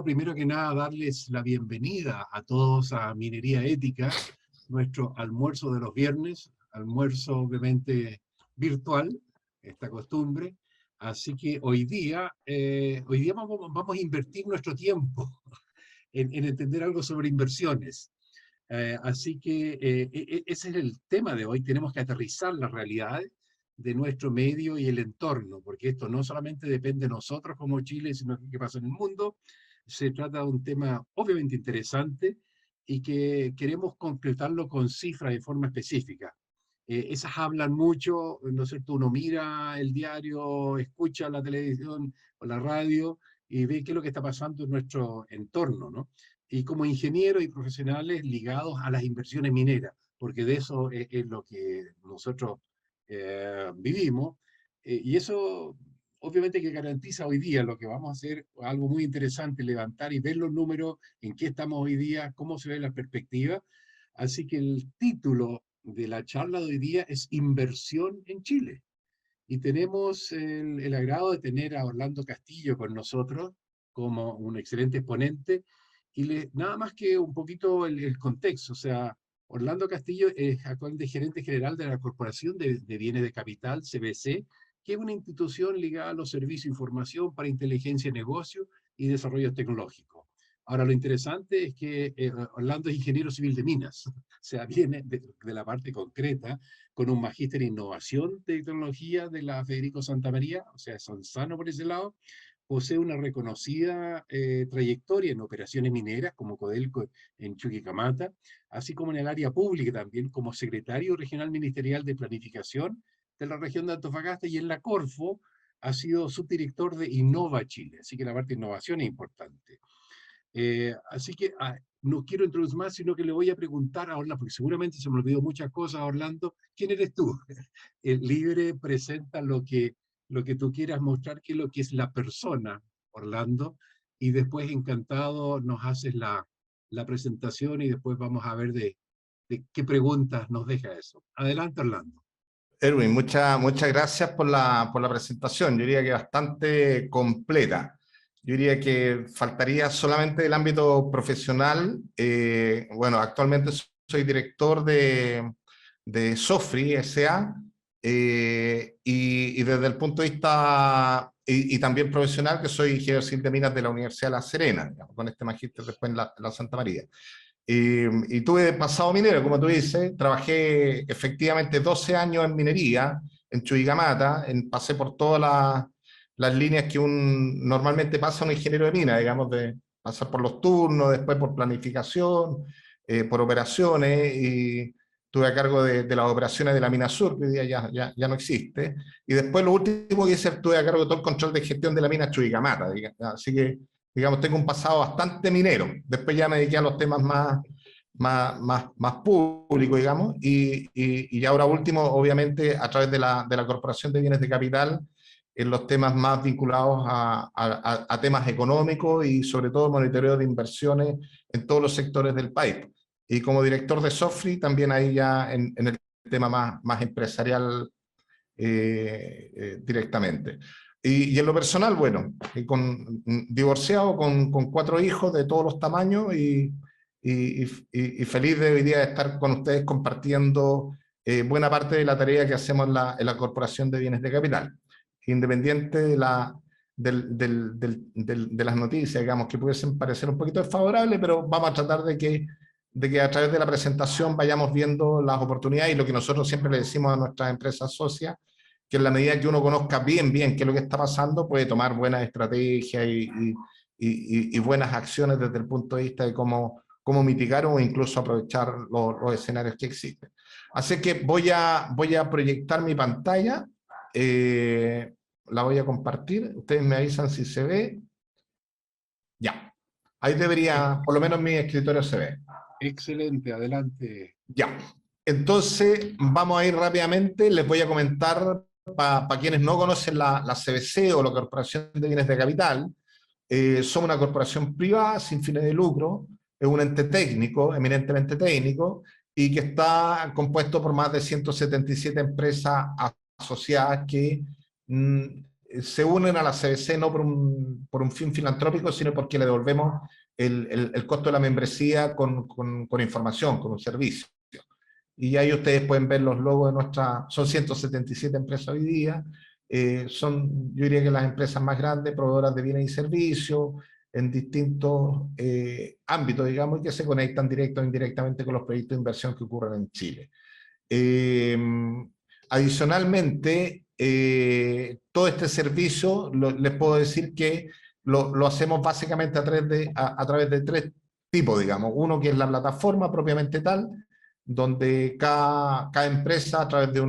quiero primero que nada darles la bienvenida a todos a Minería Ética, nuestro almuerzo de los viernes, almuerzo obviamente virtual, esta costumbre. Así que hoy día vamos a invertir nuestro tiempo en entender algo sobre inversiones. Así que ese es el tema de hoy. Tenemos que aterrizar las realidades de nuestro medio y el entorno, porque esto no solamente depende de nosotros como Chile, sino que qué pasa en el mundo. Se trata de un tema obviamente interesante y que queremos concretarlo con cifras de forma específica. Esas hablan mucho, ¿no es cierto? Uno mira el diario, escucha la televisión o la radio y ve qué es lo que está pasando en nuestro entorno, ¿no? Y como ingenieros y profesionales ligados a las inversiones mineras, porque de eso es lo que nosotros vivimos, y eso obviamente que garantiza hoy día lo que vamos a hacer, algo muy interesante, levantar y ver los números, en qué estamos hoy día, cómo se ve la perspectiva. Así que el título de la charla de hoy día es Inversión en Chile. Y tenemos el agrado de tener a Orlando Castillo con nosotros como un excelente exponente. Y nada más que un poquito el contexto, o sea, Orlando Castillo es actualmente gerente general de la Corporación de Bienes de Capital, CBC, que es una institución ligada a los servicios de información para inteligencia de negocio y desarrollo tecnológico. Ahora, lo interesante es que Orlando es ingeniero civil de minas, o sea, viene de la parte concreta, con un magíster en innovación de tecnología de la Federico Santa María, o sea, son sano por ese lado. Posee una reconocida trayectoria en operaciones mineras como Codelco en Chuquicamata, así como en el área pública también como secretario regional ministerial de planificación de la región de Antofagasta, y en la Corfo ha sido subdirector de Innova Chile, así que la parte de innovación es importante. Así que no quiero introducir más, sino que le voy a preguntar a Orlando, porque seguramente se me olvidó muchas cosas, Orlando. ¿Quién eres tú? El libre presenta lo que tú quieras mostrar, que es lo que es la persona, Orlando, y después encantado nos haces la presentación y después vamos a ver de qué preguntas nos deja eso. Adelante, Orlando. Erwin, muchas gracias por la presentación. Yo diría que bastante completa. Yo diría que faltaría solamente el ámbito profesional. Bueno, actualmente soy director de Sofri S.A. Y desde el punto de vista, y también profesional, que soy ingeniero civil de minas de la Universidad de La Serena, digamos, con este magíster después en la Santa María. Y tuve pasado minero, como tú dices, trabajé efectivamente 12 años en minería, en Chuquicamata, pasé por todas las líneas que normalmente pasa un ingeniero de mina, digamos, de pasar por los turnos, después por planificación, por operaciones, y tuve a cargo de las operaciones de la mina sur, que hoy día ya no existe, y después lo último que hice, tuve a cargo de todo el control de gestión de la mina Chuquicamata, así que digamos, tengo un pasado bastante minero. Después ya me dediqué a los temas más públicos, digamos, y ahora último, obviamente, a través de la Corporación de Bienes de Capital, en los temas más vinculados a temas económicos y sobre todo monitoreo de inversiones en todos los sectores del país. Y como director de Sofri, también ahí ya en el tema más empresarial directamente. Y en lo personal, bueno, divorciado con 4 hijos de todos los tamaños y feliz de hoy día estar con ustedes compartiendo buena parte de la tarea que hacemos en la Corporación de Bienes de Capital. Independiente de de las noticias, digamos, que pudiesen parecer un poquito desfavorables, pero vamos a tratar de que a través de la presentación vayamos viendo las oportunidades y lo que nosotros siempre le decimos a nuestras empresas socias, que en la medida que uno conozca bien qué es lo que está pasando, puede tomar buenas estrategias y buenas acciones desde el punto de vista de cómo mitigar o incluso aprovechar los escenarios que existen. Así que voy a proyectar mi pantalla, la voy a compartir, ustedes me avisan si se ve. Ya, ahí debería, por lo menos mi escritorio se ve. Excelente, adelante. Ya, entonces vamos a ir rápidamente, les voy a comentar para quienes no conocen la CBC o la Corporación de Bienes de Capital. Somos una corporación privada sin fines de lucro, es un ente técnico, eminentemente técnico, y que está compuesto por más de 177 empresas asociadas que se unen a la CBC no por un fin filantrópico, sino porque le devolvemos el costo de la membresía con información, con un servicio. Y ahí ustedes pueden ver los logos de son 177 empresas hoy día, yo diría que las empresas más grandes, proveedoras de bienes y servicios, en distintos ámbitos, digamos, y que se conectan directo o indirectamente con los proyectos de inversión que ocurren en Chile. Adicionalmente, todo este servicio, les puedo decir que lo hacemos básicamente a través de tres tipos, digamos. Uno que es la plataforma propiamente tal, donde cada empresa a través de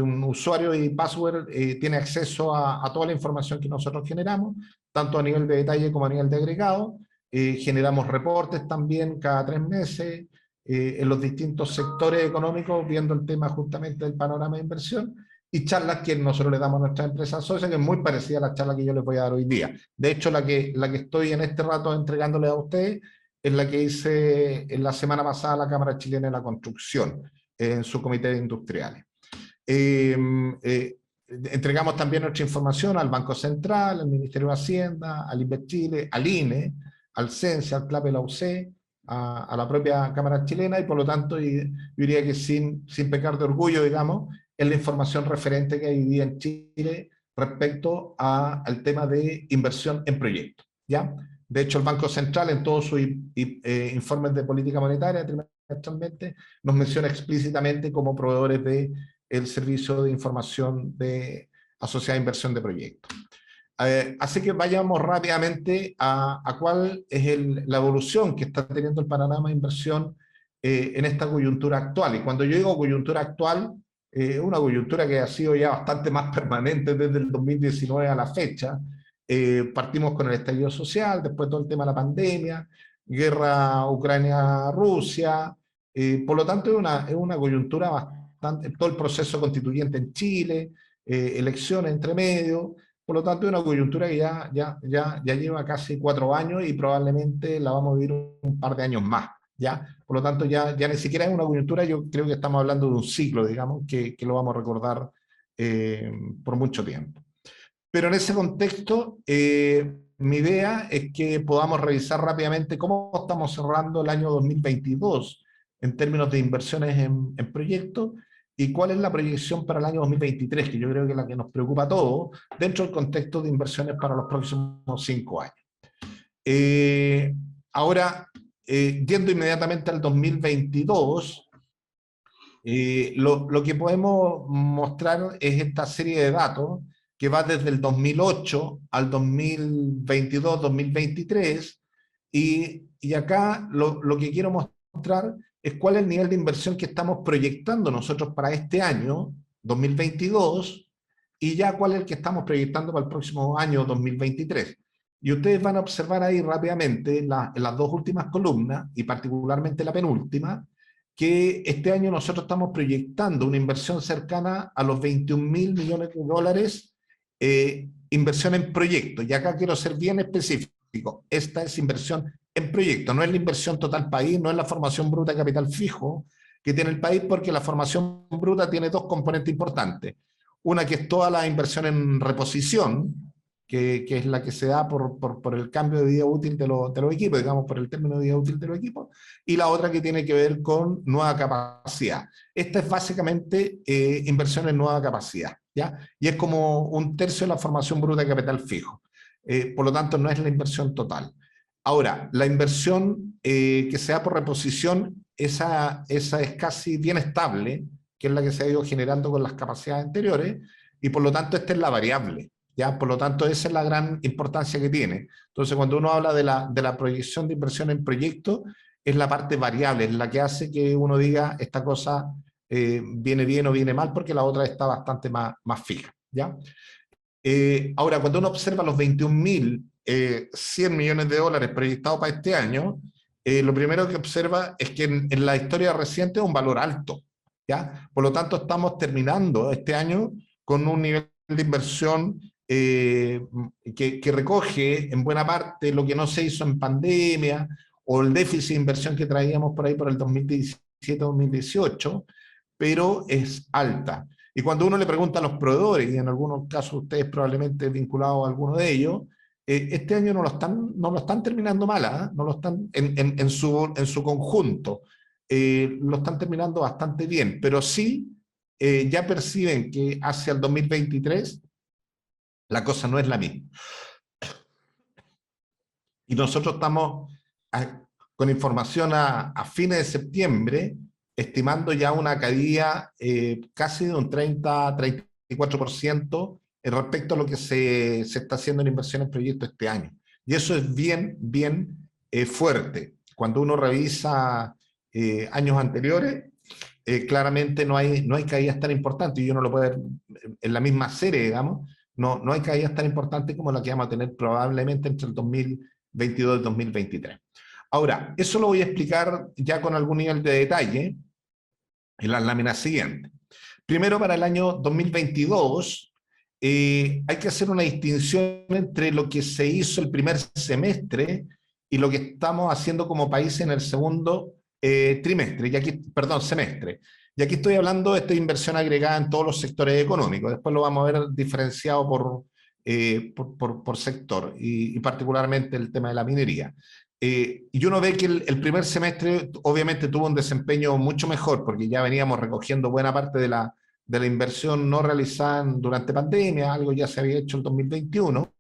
un usuario y password tiene acceso a toda la información que nosotros generamos, tanto a nivel de detalle como a nivel de agregado. Generamos reportes también cada 3 meses, en los distintos sectores económicos, viendo el tema justamente del panorama de inversión, y charlas que nosotros le damos a nuestras empresas socias, que es muy parecida a la charla que yo les voy a dar hoy día. De hecho, la que estoy en este rato entregándoles a ustedes es la que hice en la semana pasada a la Cámara Chilena de la Construcción, en su comité de industriales. Entregamos también nuestra información al Banco Central, al Ministerio de Hacienda, al InvestChile, al INE, al CENSE, al CLAP, la UC, a la propia Cámara Chilena, y por lo tanto yo diría que sin pecar de orgullo, digamos, es la información referente que hay hoy día en Chile respecto al tema de inversión en proyectos, ¿ya? De hecho, el Banco Central en todos sus informes de política monetaria trimestralmente nos menciona explícitamente como proveedores del servicio de información asociada a inversión de proyectos. Así que vayamos rápidamente a cuál es la evolución que está teniendo el panorama de inversión en esta coyuntura actual. Y cuando yo digo coyuntura actual, una coyuntura que ha sido ya bastante más permanente desde el 2019 a la fecha. Partimos con el estallido social, después todo el tema de la pandemia, guerra Ucrania-Rusia, por lo tanto es una coyuntura bastante, todo el proceso constituyente en Chile, elecciones entre medio. Por lo tanto, es una coyuntura que ya lleva casi 4 años y probablemente la vamos a vivir un par de años más, ¿ya? Por lo tanto, ya ni siquiera es una coyuntura, yo creo que estamos hablando de un ciclo, digamos, que lo vamos a recordar por mucho tiempo. Pero en ese contexto, mi idea es que podamos revisar rápidamente cómo estamos cerrando el año 2022 en términos de inversiones en proyectos, y cuál es la proyección para el año 2023, que yo creo que es la que nos preocupa a todos, dentro del contexto de inversiones para los próximos 5 años. Ahora, yendo inmediatamente al 2022, lo que podemos mostrar es esta serie de datos que va desde el 2008 al 2022-2023, y acá lo que quiero mostrar es cuál es el nivel de inversión que estamos proyectando nosotros para este año, 2022, y ya cuál es el que estamos proyectando para el próximo año, 2023. Y ustedes van a observar ahí rápidamente en las 2 últimas columnas, y particularmente la penúltima, que este año nosotros estamos proyectando una inversión cercana a los 21.000 millones de dólares, inversión en proyectos. Y acá quiero ser bien específico, esta es inversión en proyectos, no es la inversión total país, no es la formación bruta de capital fijo que tiene el país, porque la formación bruta tiene 2 componentes importantes. Una que es toda la inversión en reposición, que es la que se da por el cambio de vida útil de los equipos, digamos, por el término de vida útil de los equipos, y la otra que tiene que ver con nueva capacidad. Esta es básicamente inversión en nueva capacidad, ¿ya? Y es como 1/3 de la formación bruta de capital fijo. Por lo tanto, no es la inversión total. Ahora, la inversión que se da por reposición, esa es casi bien estable, que es la que se ha ido generando con las capacidades anteriores, y por lo tanto esta es la variable, ¿ya? Por lo tanto esa es la gran importancia que tiene. Entonces cuando uno habla de la proyección de inversión en proyectos, es la parte variable, es la que hace que uno diga esta cosa viene bien o viene mal, porque la otra está bastante más fija, ¿ya? Ahora, cuando uno observa los 21.100 millones de dólares proyectados para este año, lo primero que observa es que en la historia reciente es un valor alto, ¿ya? Por lo tanto, estamos terminando este año con un nivel de inversión que recoge en buena parte lo que no se hizo en pandemia, o el déficit de inversión que traíamos por ahí por el 2017-2018, pero es alta. Y cuando uno le pregunta a los proveedores, y en algunos casos ustedes probablemente vinculados a alguno de ellos, este año no lo están terminando mal, ¿eh? No lo están en su conjunto, lo están terminando bastante bien, pero sí ya perciben que hacia el 2023 la cosa no es la misma. Y nosotros estamos con información a fines de septiembre, estimando ya una caída casi de un 30-34% respecto a lo que se está haciendo en inversión en proyectos este año. Y eso es bien fuerte. Cuando uno revisa años anteriores, claramente no hay caídas tan importantes, y uno lo puede ver en la misma serie, digamos, no hay caídas tan importantes como la que vamos a tener probablemente entre el 2022 y 2023. Ahora, eso lo voy a explicar ya con algún nivel de detalle en las láminas siguientes. Primero, para el año 2022, hay que hacer una distinción entre lo que se hizo el primer semestre y lo que estamos haciendo como país en el segundo trimestre, semestre. Y aquí estoy hablando de esta inversión agregada en todos los sectores económicos. Después lo vamos a ver diferenciado por sector, y particularmente el tema de la minería. Y uno ve que el primer semestre obviamente tuvo un desempeño mucho mejor, porque ya veníamos recogiendo buena parte de la inversión no realizada durante pandemia, algo ya se había hecho en 2021.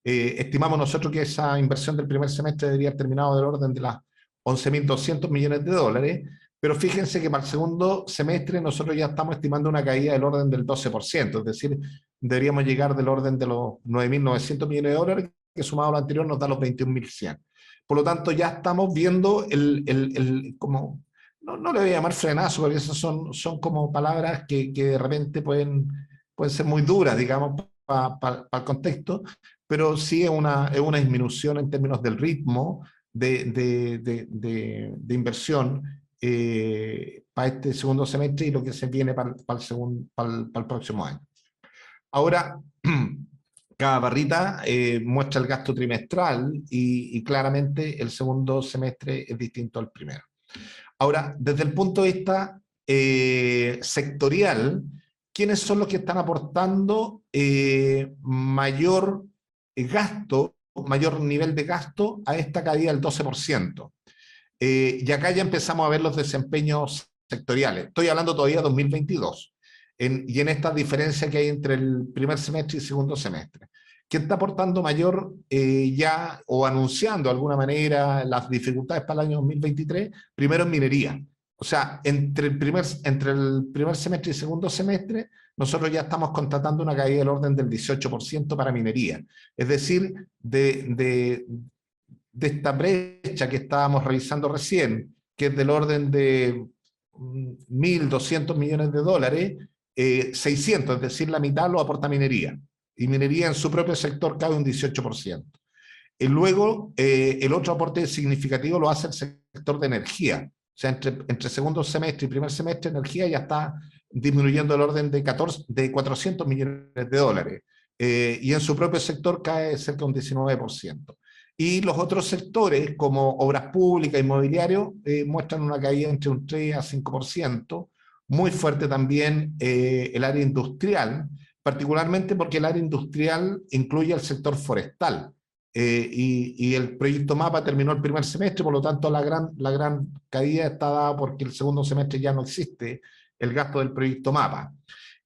Estimamos nosotros que esa inversión del primer semestre debería haber terminado del orden de las 11.200 millones de dólares, pero fíjense que para el segundo semestre nosotros ya estamos estimando una caída del orden del 12%, es decir, deberíamos llegar del orden de los 9.900 millones de dólares, que sumado a lo anterior nos da los 21.100. Por lo tanto, ya estamos viendo como, no le voy a llamar frenazo, porque esas son como palabras que de repente pueden ser muy duras, digamos, para el contexto, pero sí es una disminución en términos del ritmo de inversión para este segundo semestre y lo que se viene para el próximo año. Ahora, cada barrita muestra el gasto trimestral y claramente el segundo semestre es distinto al primero. Ahora, desde el punto de vista sectorial, ¿quiénes son los que están aportando mayor gasto, mayor nivel de gasto a esta caída del 12%? Y acá ya empezamos a ver los desempeños sectoriales. Estoy hablando todavía de 2022. Y en esta diferencia que hay entre el primer semestre y el segundo semestre. ¿Quién está aportando mayor ya o anunciando de alguna manera las dificultades para el año 2023? Primero en minería. O sea, entre el primer semestre y el segundo semestre, nosotros ya estamos constatando una caída del orden del 18% para minería. Es decir, de esta brecha que estábamos revisando recién, que es del orden de 1.200 millones de dólares, 600, es decir, la mitad lo aporta minería. Y minería en su propio sector cae un 18%. Y luego, el otro aporte significativo lo hace el sector de energía. O sea, entre segundo semestre y primer semestre, energía ya está disminuyendo el orden de 400 millones de dólares. Y en su propio sector cae cerca de un 19%. Y los otros sectores, como obras públicas, inmobiliario, muestran una caída entre un 3 a 5%. Muy fuerte también el área industrial, particularmente porque el área industrial incluye el sector forestal. Y el proyecto MAPA terminó el primer semestre, por lo tanto la gran caída está dada porque el segundo semestre ya no existe el gasto del proyecto MAPA.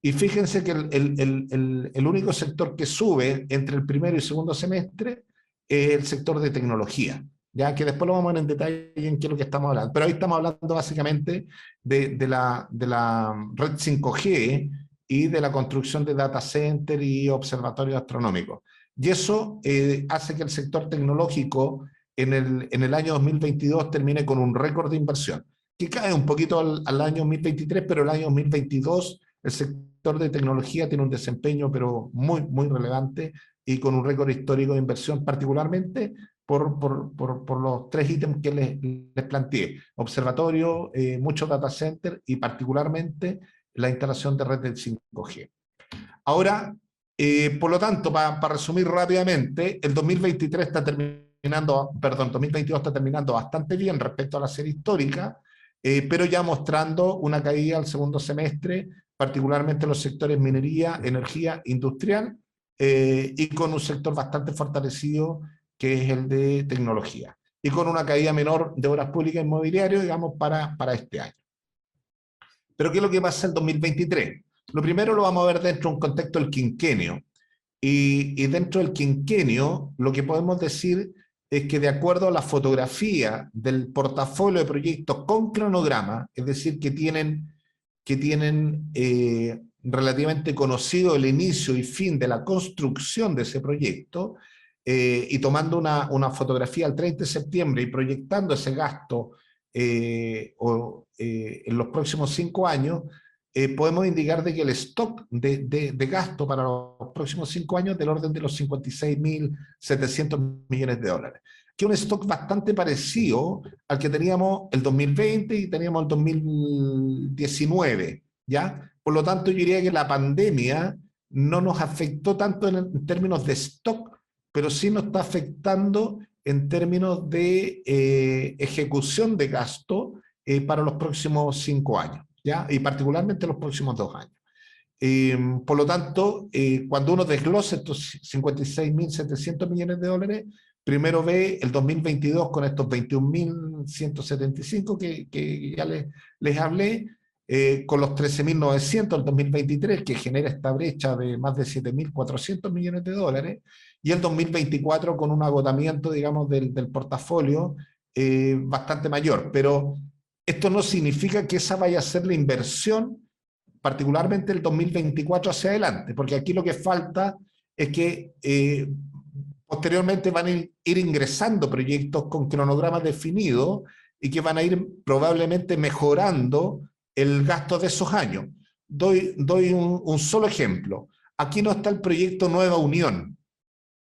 Y fíjense que el único sector que sube entre el primero y el segundo semestre es el sector de tecnología, ya que después lo vamos a ver en detalle en qué es lo que estamos hablando. Pero hoy estamos hablando básicamente de la red 5G y de la construcción de data center y observatorios astronómicos. Y eso hace que el sector tecnológico en el año 2022 termine con un récord de inversión, que cae un poquito al año 2023, pero el año 2022 el sector de tecnología tiene un desempeño pero muy relevante y con un récord histórico de inversión, particularmente por los tres ítems que les planteé: observatorio, muchos data centers y particularmente la instalación de red del 5G. Ahora, por lo tanto, para resumir rápidamente, el 2023 está terminando, perdón, 2022 está terminando bastante bien respecto a la serie histórica, pero ya mostrando una caída al segundo semestre particularmente los sectores minería, energía, industrial, y con un sector bastante fortalecido que es el de tecnología, y con una caída menor de obras públicas inmobiliarias, digamos, para este año. Pero ¿qué es lo que pasa en 2023? Lo primero lo vamos a ver dentro de un contexto del quinquenio, y dentro del quinquenio lo que podemos decir es que de acuerdo a la fotografía del portafolio de proyectos con cronograma, es decir, que tienen relativamente conocido el inicio y fin de la construcción de ese proyecto, y tomando una fotografía al 30 de septiembre y proyectando ese gasto en los próximos 5 años, podemos indicar de que el stock de gasto para los próximos 5 años es del orden de los 56.700 millones de dólares, que es un stock bastante parecido al que teníamos el 2020 y teníamos el 2019, ¿ya? Por lo tanto, yo diría que la pandemia no nos afectó tanto en términos de stock, pero sí nos está afectando en términos de ejecución de gasto para los próximos 5 años, ¿ya? Y particularmente los próximos 2 años. Por lo tanto, cuando uno desglosa estos 56.700 millones de dólares, primero ve el 2022 con estos 21.175 que ya les hablé, con los 13.900 del 2023, que genera esta brecha de más de 7.400 millones de dólares, y el 2024 con un agotamiento, digamos, del portafolio bastante mayor. Pero esto no significa que esa vaya a ser la inversión, particularmente el 2024 hacia adelante, porque aquí lo que falta es que posteriormente van a ir ingresando proyectos con cronogramas definidos y que van a ir probablemente mejorando el gasto de esos años. Doy un solo ejemplo. Aquí no está el proyecto Nueva Unión,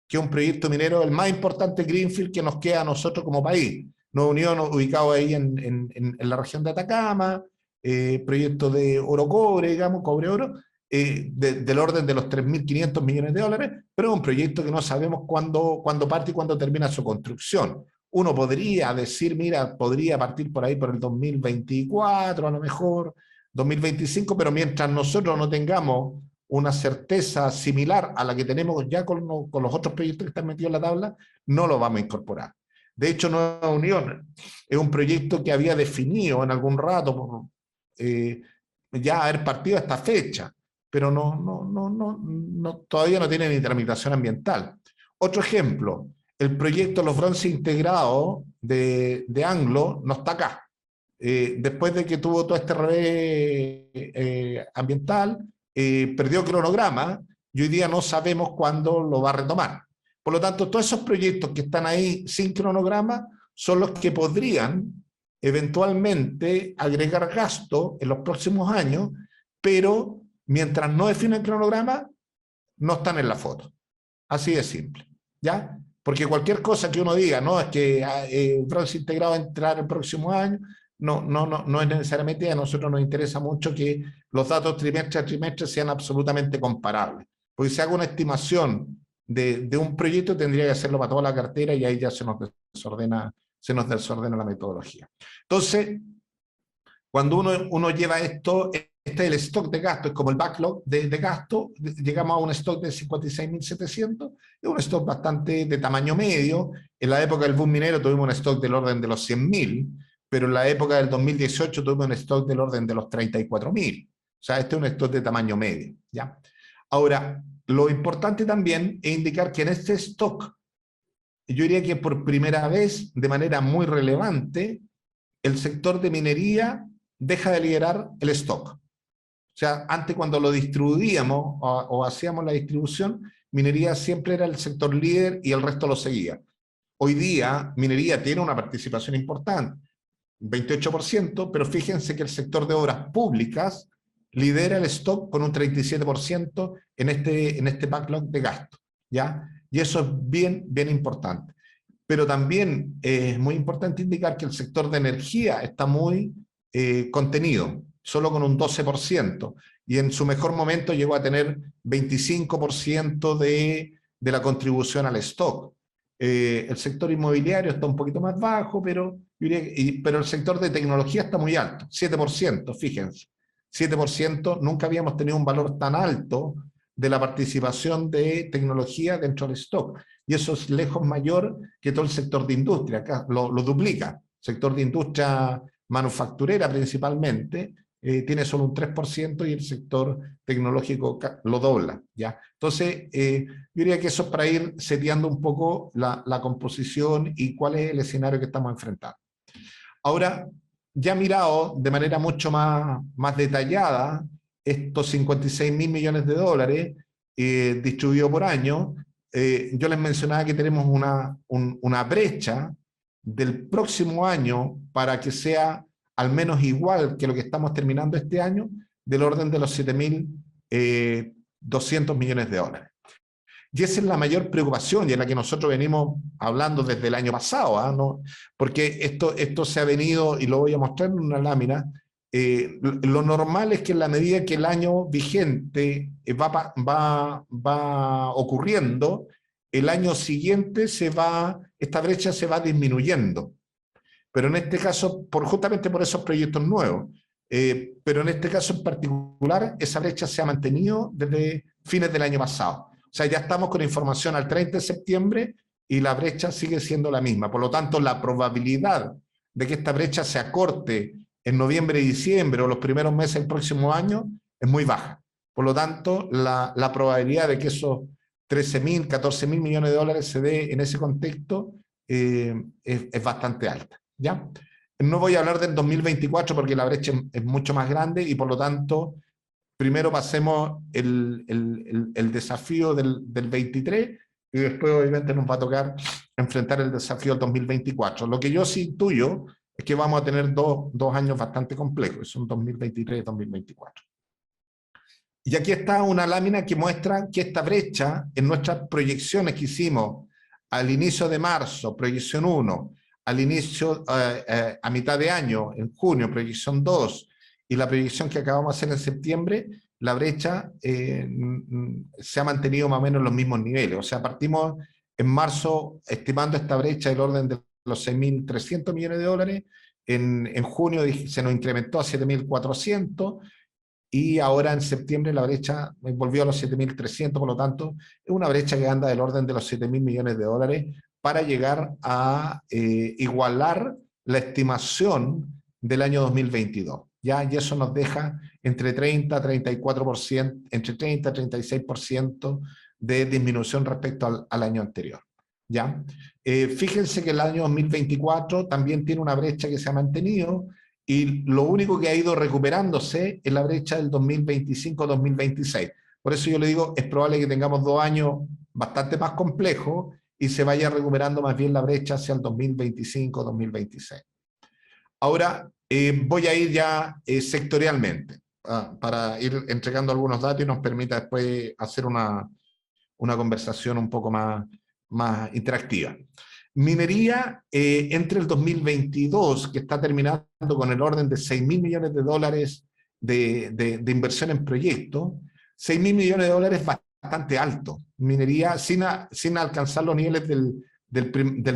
que es un proyecto minero el más importante greenfield que nos queda a nosotros como país. Nueva Unión, ubicado ahí en la región de Atacama, proyecto de oro-cobre, digamos, cobre-oro, del orden de los 3.500 millones de dólares, pero es un proyecto que no sabemos cuándo parte y cuándo termina su construcción. Uno podría decir, mira, podría partir por ahí por el 2024, a lo mejor 2025, pero mientras nosotros no tengamos una certeza similar a la que tenemos ya con los otros proyectos que están metidos en la tabla, no lo vamos a incorporar. De hecho, Nueva Unión es un proyecto que había definido en algún rato ya haber partido a esta fecha, pero todavía no tiene ni tramitación ambiental. Otro ejemplo, el proyecto Los Bronces Integrados de Anglo no está acá. Después de que tuvo todo este revés ambiental, perdió cronograma y hoy día no sabemos cuándo lo va a retomar. Por lo tanto, todos esos proyectos que están ahí sin cronograma son los que podrían eventualmente agregar gasto en los próximos años, pero mientras no definen cronograma, no están en la foto. Así de simple, ¿ya? Porque cualquier cosa que uno diga, no, es que Bronce Integrado va a entrar el próximo año, no es necesariamente. A nosotros nos interesa mucho que los datos trimestre a trimestre sean absolutamente comparables. Porque si hago una estimación de un proyecto, tendría que hacerlo para toda la cartera y ahí ya se nos desordena la metodología. Entonces, cuando uno lleva esto, este es el stock de gasto, es como el backlog de gasto, llegamos a un stock de 56.700, es un stock bastante de tamaño medio. En la época del boom minero tuvimos un stock del orden de los 100.000, pero en la época del 2018 tuvimos un stock del orden de los 34.000. O sea, este es un stock de tamaño medio, ¿ya? Ahora, lo importante también es indicar que en este stock, yo diría que por primera vez, de manera muy relevante, el sector de minería deja de liderar el stock. O sea, antes cuando lo distribuíamos o hacíamos la distribución, minería siempre era el sector líder y el resto lo seguía. Hoy día, minería tiene una participación importante, 28%, pero fíjense que el sector de obras públicas lidera el stock con un 37% en este backlog de gasto, ¿ya? Y eso es bien importante. Pero también es muy importante indicar que el sector de energía está muy contenido, solo con un 12%, y en su mejor momento llegó a tener 25% de la contribución al stock. El sector inmobiliario está un poquito más bajo, pero el sector de tecnología está muy alto, 7%, fíjense. 7%, nunca habíamos tenido un valor tan alto de la participación de tecnología dentro del stock. Y eso es lejos mayor que todo el sector de industria, acá lo duplica. Sector de industria manufacturera principalmente, tiene solo un 3% y el sector tecnológico lo dobla, ¿ya? Entonces, yo diría que eso es para ir seteando un poco la composición y cuál es el escenario que estamos enfrentando. Ahora, ya mirado de manera mucho más detallada, estos 56.000 millones de dólares distribuidos por año, yo les mencionaba que tenemos una brecha del próximo año para que sea al menos igual que lo que estamos terminando este año, del orden de los 7.200 millones de dólares. Y esa es la mayor preocupación y es la que nosotros venimos hablando desde el año pasado, ¿no? Porque esto se ha venido, y lo voy a mostrar en una lámina, lo normal es que en la medida que el año vigente va ocurriendo, el año siguiente esta brecha se va disminuyendo. Pero en este caso, justamente por esos proyectos nuevos, pero en este caso en particular, esa brecha se ha mantenido desde fines del año pasado. O sea, ya estamos con información al 30 de septiembre y la brecha sigue siendo la misma. Por lo tanto, la probabilidad de que esta brecha se acorte en noviembre y diciembre o los primeros meses del próximo año es muy baja. Por lo tanto, la probabilidad de que esos 13.000, 14.000 millones de dólares se dé en ese contexto es bastante alta, ¿ya? No voy a hablar del 2024 porque la brecha es mucho más grande y por lo tanto primero pasemos el desafío del 23 y después obviamente nos va a tocar enfrentar el desafío del 2024. Lo que yo sí intuyo es que vamos a tener dos años bastante complejos, son 2023 y 2024. Y aquí está una lámina que muestra que esta brecha en nuestras proyecciones que hicimos al inicio de marzo, proyección 1, al inicio, a mitad de año, en junio, proyección 2, y la proyección que acabamos de hacer en septiembre, la brecha se ha mantenido más o menos en los mismos niveles. O sea, partimos en marzo estimando esta brecha del orden de los 6.300 millones de dólares, en junio se nos incrementó a 7.400, y ahora en septiembre la brecha volvió a los 7.300, por lo tanto, es una brecha que anda del orden de los 7.000 millones de dólares para llegar a igualar la estimación del año 2022. ¿Ya? Y eso nos deja entre 30 a 34%, entre 30 a 36% de disminución respecto al año anterior. ¿Ya? Fíjense que el año 2024 también tiene una brecha que se ha mantenido, y lo único que ha ido recuperándose es la brecha del 2025-2026. Por eso yo le digo, es probable que tengamos 2 años bastante más complejos y se vaya recuperando más bien la brecha hacia el 2025-2026. Ahora voy a ir ya sectorialmente para ir entregando algunos datos y nos permita después hacer una conversación un poco más interactiva. Minería, entre el 2022, que está terminando con el orden de 6.000 millones de dólares de inversión en proyectos, 6.000 millones de dólares es bastante alto. Minería, sin alcanzar los niveles del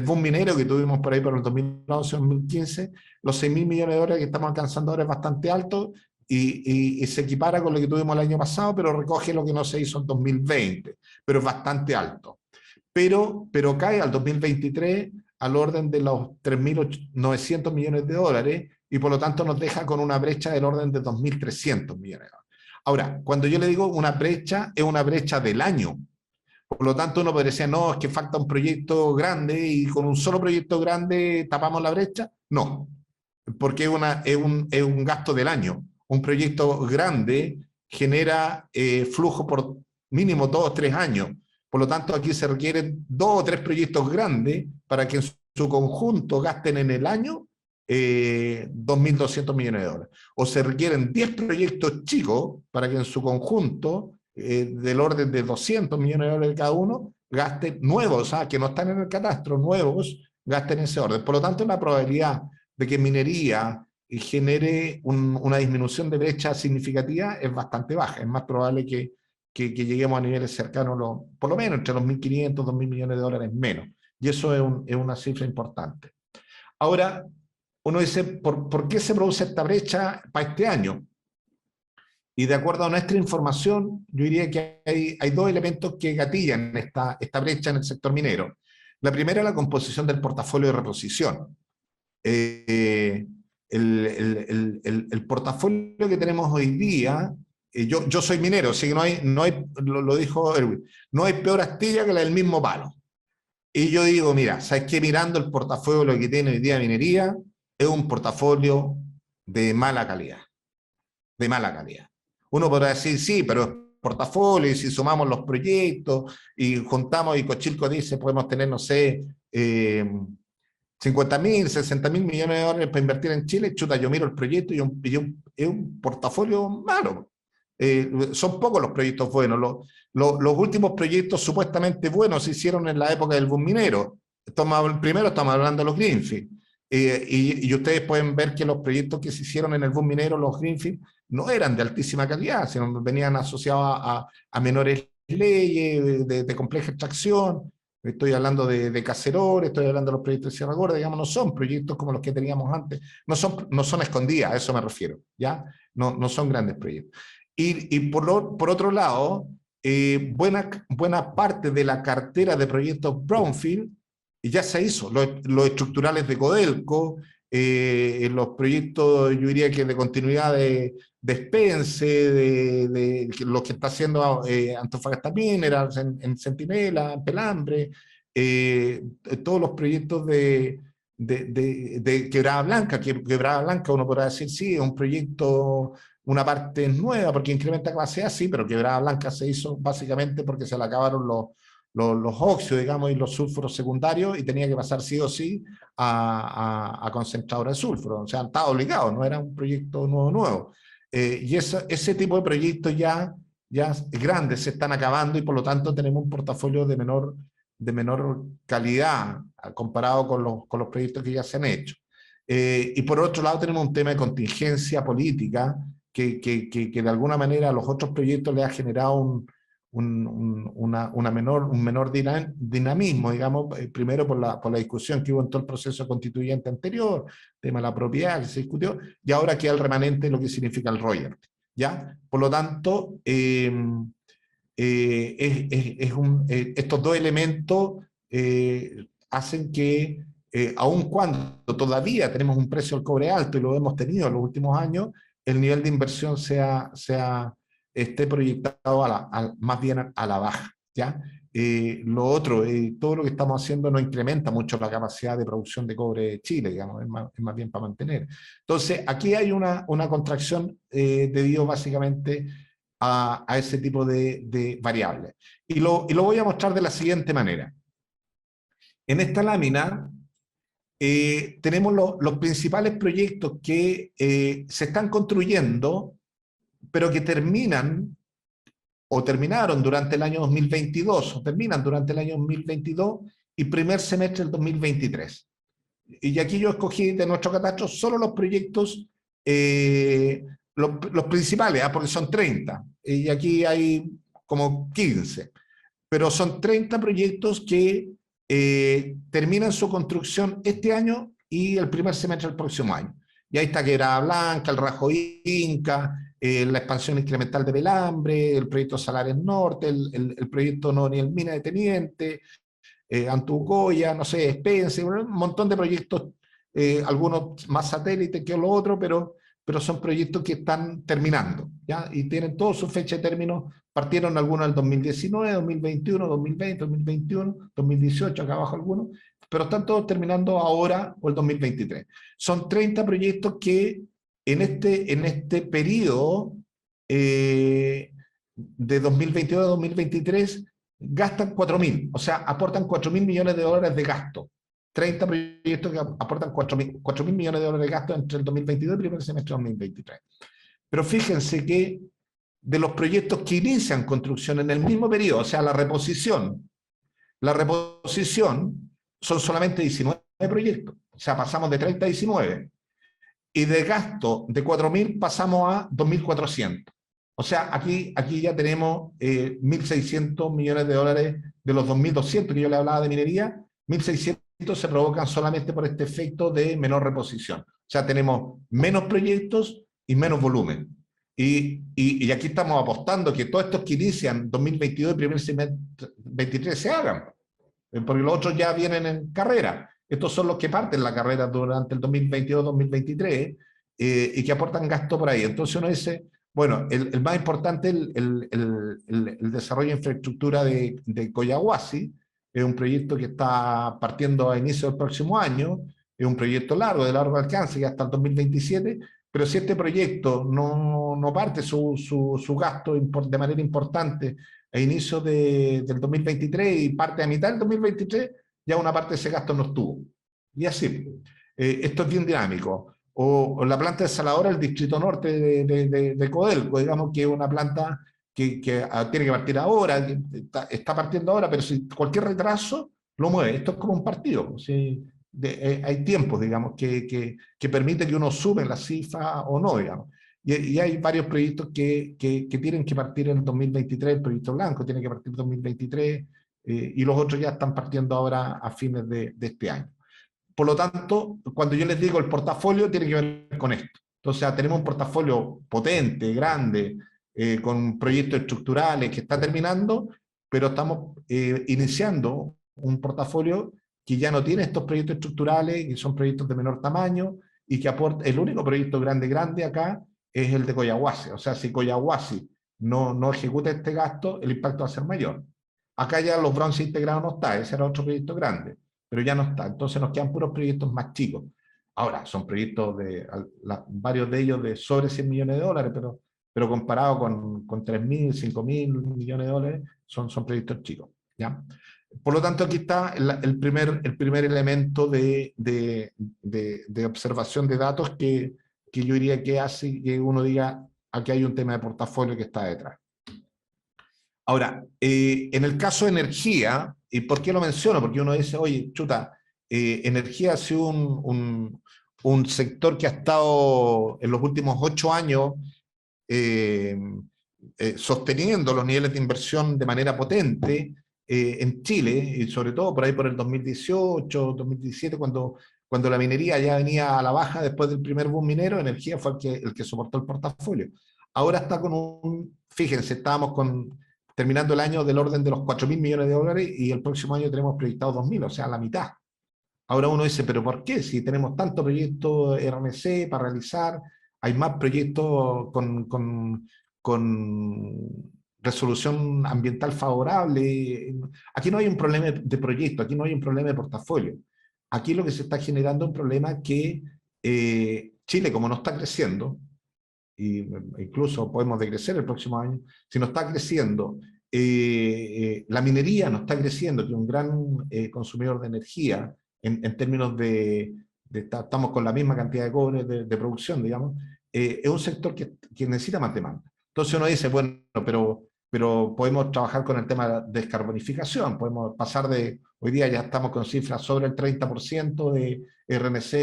boom minero que tuvimos por ahí por el 2011-2015, los 6.000 millones de dólares que estamos alcanzando ahora es bastante alto y se equipara con lo que tuvimos el año pasado, pero recoge lo que no se hizo en 2020, pero es bastante alto. Pero cae al 2023 al orden de los 3.900 millones de dólares y por lo tanto nos deja con una brecha del orden de 2.300 millones de dólares. Ahora, cuando yo le digo una brecha, es una brecha del año. Por lo tanto, uno podría decir, no, es que falta un proyecto grande y con un solo proyecto grande tapamos la brecha. No, porque es un gasto del año. Un proyecto grande genera flujo por mínimo 2 o 3 años. Por lo tanto, aquí se requieren 2 o 3 proyectos grandes para que en su conjunto gasten en el año 2.200 millones de dólares. O se requieren 10 proyectos chicos para que en su conjunto, del orden de 200 millones de dólares cada uno, gasten nuevos, o sea, que no están en el catastro, nuevos, gasten ese orden. Por lo tanto, la probabilidad de que minería genere una disminución de brecha significativa es bastante baja. Es más probable que lleguemos a niveles cercanos, por lo menos entre los 1.500, 2.000 millones de dólares menos. Y eso es una cifra importante. Ahora, uno dice, ¿por qué se produce esta brecha para este año? Y de acuerdo a nuestra información, yo diría que hay dos elementos que gatillan esta brecha en el sector minero. La primera es la composición del portafolio de reposición. El portafolio que tenemos hoy día, yo soy minero, así que lo dijo Erwin, no hay peor astilla que la del mismo palo. Y yo digo, mira, ¿sabes qué? Mirando el portafolio lo que tiene hoy día minería, es un portafolio de mala calidad. De mala calidad. Uno podrá decir, sí, pero es portafolio, y si sumamos los proyectos, y juntamos, y Cochilco dice, podemos tener, no sé, 50.000, 60.000 millones de dólares para invertir en Chile, chuta, yo miro el proyecto y es un portafolio malo. Son pocos los proyectos buenos. Los últimos proyectos supuestamente buenos se hicieron en la época del boom minero. Primero estamos hablando de los greenfield. Y ustedes pueden ver que los proyectos que se hicieron en el boom minero, los greenfield, no eran de altísima calidad, sino venían asociados a menores leyes, de compleja extracción. Estoy hablando de Cacerón, estoy hablando de los proyectos de Sierra Gorda, digamos, no son proyectos como los que teníamos antes, no son escondidas, a eso me refiero, ¿ya? No son grandes proyectos. Y por otro lado, buena parte de la cartera de proyectos brownfield ya se hizo, los estructurales de Codelco, los proyectos, yo diría que de continuidad de Spence, de los que está haciendo Antofagasta Minerals, en Centinela, en Pelambre, todos los proyectos de Quebrada Blanca. Quebrada Blanca uno podrá decir, sí, es un proyecto, una parte nueva porque incrementa clase A, sí, pero Quebrada Blanca se hizo básicamente porque se le acabaron los óxidos, digamos, y los sulfuros secundarios, y tenía que pasar sí o sí a concentradores de sulfuro. O sea, estaba obligado, no era un proyecto nuevo. Y ese tipo de proyectos ya grandes se están acabando, y por lo tanto tenemos un portafolio de menor calidad comparado con los proyectos que ya se han hecho. Y por otro lado tenemos un tema de contingencia política que de alguna manera a los otros proyectos le ha generado un menor dinamismo, digamos, primero por la discusión que hubo en todo el proceso constituyente anterior, tema de la propiedad que se discutió, y ahora queda el remanente de lo que significa el royalty, ¿ya? Por lo tanto, estos dos elementos hacen que, aun cuando todavía tenemos un precio del cobre alto, y lo hemos tenido en los últimos años, el nivel de inversión esté proyectado más bien a la baja, ¿ya? Lo otro, todo lo que estamos haciendo no incrementa mucho la capacidad de producción de cobre de Chile, digamos, es más bien para mantener. Entonces, aquí hay una contracción debido básicamente a ese tipo de variables. Y lo voy a mostrar de la siguiente manera. En esta lámina tenemos los principales proyectos que se están construyendo, pero que terminaron durante el año 2022, o terminan durante el año 2022 y primer semestre del 2023. Y aquí yo escogí de nuestro catastro solo los proyectos, los principales, porque son 30, y aquí hay como 15, pero son 30 proyectos que terminan su construcción este año y el primer semestre del próximo año. Y ahí está Quebrada Blanca, el Rajo Inca, la expansión incremental de Pelambre, el proyecto Salares Norte, el proyecto Noniel Mina de Teniente, Antucoya, no sé, Spence, un montón de proyectos, algunos más satélites que los otros, pero son proyectos que están terminando, ¿ya? Y tienen toda su fecha de término. Partieron algunos en el 2019, 2021, 2020, 2021, 2018, acá abajo algunos, pero están todos terminando ahora o el 2023. Son 30 proyectos que en este periodo de 2022 a 2023 gastan 4.000, o sea, aportan 4.000 millones de dólares de gasto. 30 proyectos que aportan 4.000 millones de dólares de gasto entre el 2022 y el primer semestre de 2023. Pero fíjense que de los proyectos que inician construcción en el mismo periodo, o sea, la reposición son solamente 19 proyectos, o sea, pasamos de 30 a 19, y de gasto de 4.000 pasamos a 2.400. O sea, aquí ya tenemos 1.600 millones de dólares de los 2.200 que yo le hablaba de minería, 1.600 se provocan solamente por este efecto de menor reposición. O sea, tenemos menos proyectos y menos volumen. Y aquí estamos apostando que todos estos que inician 2022 y primer semestre 2023 se hagan, porque los otros ya vienen en carrera. Estos son los que parten la carrera durante el 2022-2023 y que aportan gasto por ahí. Entonces uno dice, bueno, el más importante es el desarrollo de infraestructura de Collahuasi. Es un proyecto que está partiendo a inicio del próximo año, es un proyecto largo, de largo alcance, que hasta el 2027, pero si este proyecto no parte su gasto de manera importante a inicio del 2023 y parte a mitad del 2023, ya una parte de ese gasto no estuvo. Y así, esto es bien dinámico. O la planta desaladora del Distrito Norte de Codelco, digamos que es una planta que tiene que partir ahora, que está partiendo ahora, pero si cualquier retraso lo mueve. Esto es como un partido. ¿Sí? Hay tiempos, digamos, que permiten que uno sube la cifra o no, digamos. Y hay varios proyectos que tienen que partir en el 2023, el proyecto blanco tiene que partir en 2023, y los otros ya están partiendo ahora a fines de este año. Por lo tanto, cuando yo les digo el portafolio, tiene que ver con esto. Entonces, tenemos un portafolio potente, grande, con proyectos estructurales que está terminando, pero estamos iniciando un portafolio que ya no tiene estos proyectos estructurales, que son proyectos de menor tamaño, y que aporta, el único proyecto grande acá es el de Collahuasi. O sea, si Collahuasi no ejecuta este gasto, el impacto va a ser mayor. Acá ya los bronce integrados no está, ese era otro proyecto grande, pero ya no está. Entonces nos quedan puros proyectos más chicos. Ahora, son proyectos varios de ellos de sobre 100 millones de dólares, pero comparado con 3.000, 5.000 millones de dólares, son proyectos chicos. ¿Ya? Por lo tanto, aquí está el primer elemento de observación de datos que yo diría que hace que uno diga, aquí hay un tema de portafolio que está detrás. Ahora, en el caso de energía, ¿y por qué lo menciono? Porque uno dice, oye, chuta, energía ha sido un sector que ha estado en los últimos 8 años sosteniendo los niveles de inversión de manera potente en Chile, y sobre todo por ahí por el 2018, 2017, cuando la minería ya venía a la baja después del primer boom minero, energía fue el que soportó el portafolio. Ahora está con fíjense, estábamos terminando el año del orden de los 4.000 millones de dólares y el próximo año tenemos proyectado 2.000, o sea, la mitad. Ahora uno dice, ¿pero por qué? Si tenemos tantos proyectos RNC para realizar, hay más proyectos con resolución ambiental favorable. Aquí no hay un problema de proyecto, aquí no hay un problema de portafolio. Aquí lo que se está generando es un problema que Chile, como no está creciendo, e incluso podemos decrecer el próximo año, si no está creciendo, la minería no está creciendo, que es un gran consumidor de energía, en términos estamos con la misma cantidad de cobre de producción, digamos, es un sector que necesita más demanda. Entonces uno dice, bueno, pero podemos trabajar con el tema de descarbonificación, podemos pasar hoy día ya estamos con cifras sobre el 30% de RNC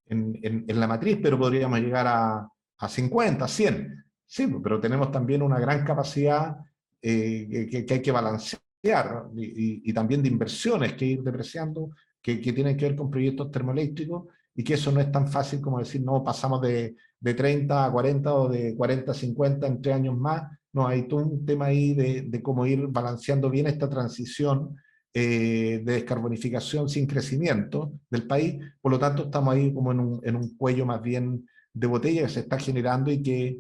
en la matriz, pero podríamos llegar a 50, 100. Sí, pero tenemos también una gran capacidad que hay que balancear, y también de inversiones que ir depreciando, que tienen que ver con proyectos termoeléctricos, y que eso no es tan fácil como decir, no, pasamos de 30 a 40 o de 40 a 50 en 3 años más. No, hay todo un tema ahí de cómo ir balanceando bien esta transición de descarbonificación sin crecimiento del país. Por lo tanto, estamos ahí como en un cuello más bien de botella que se está generando y que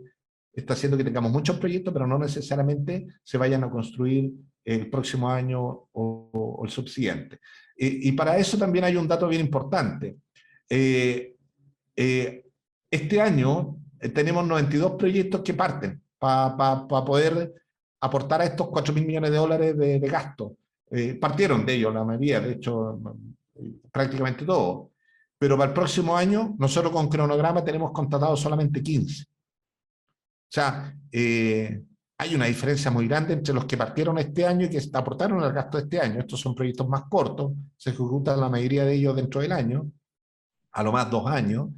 está haciendo que tengamos muchos proyectos, pero no necesariamente se vayan a construir el próximo año o el subsiguiente. Y para eso también hay un dato bien importante. Este año tenemos 92 proyectos que parten para poder aportar a estos 4.000 millones de dólares de gasto. Partieron de ellos la mayoría, de hecho, prácticamente todos. Pero para el próximo año, nosotros con cronograma tenemos contratados solamente 15. O sea, hay una diferencia muy grande entre los que partieron este año y que aportaron al gasto de este año. Estos son proyectos más cortos, se ejecutan la mayoría de ellos dentro del año, a lo más 2 años,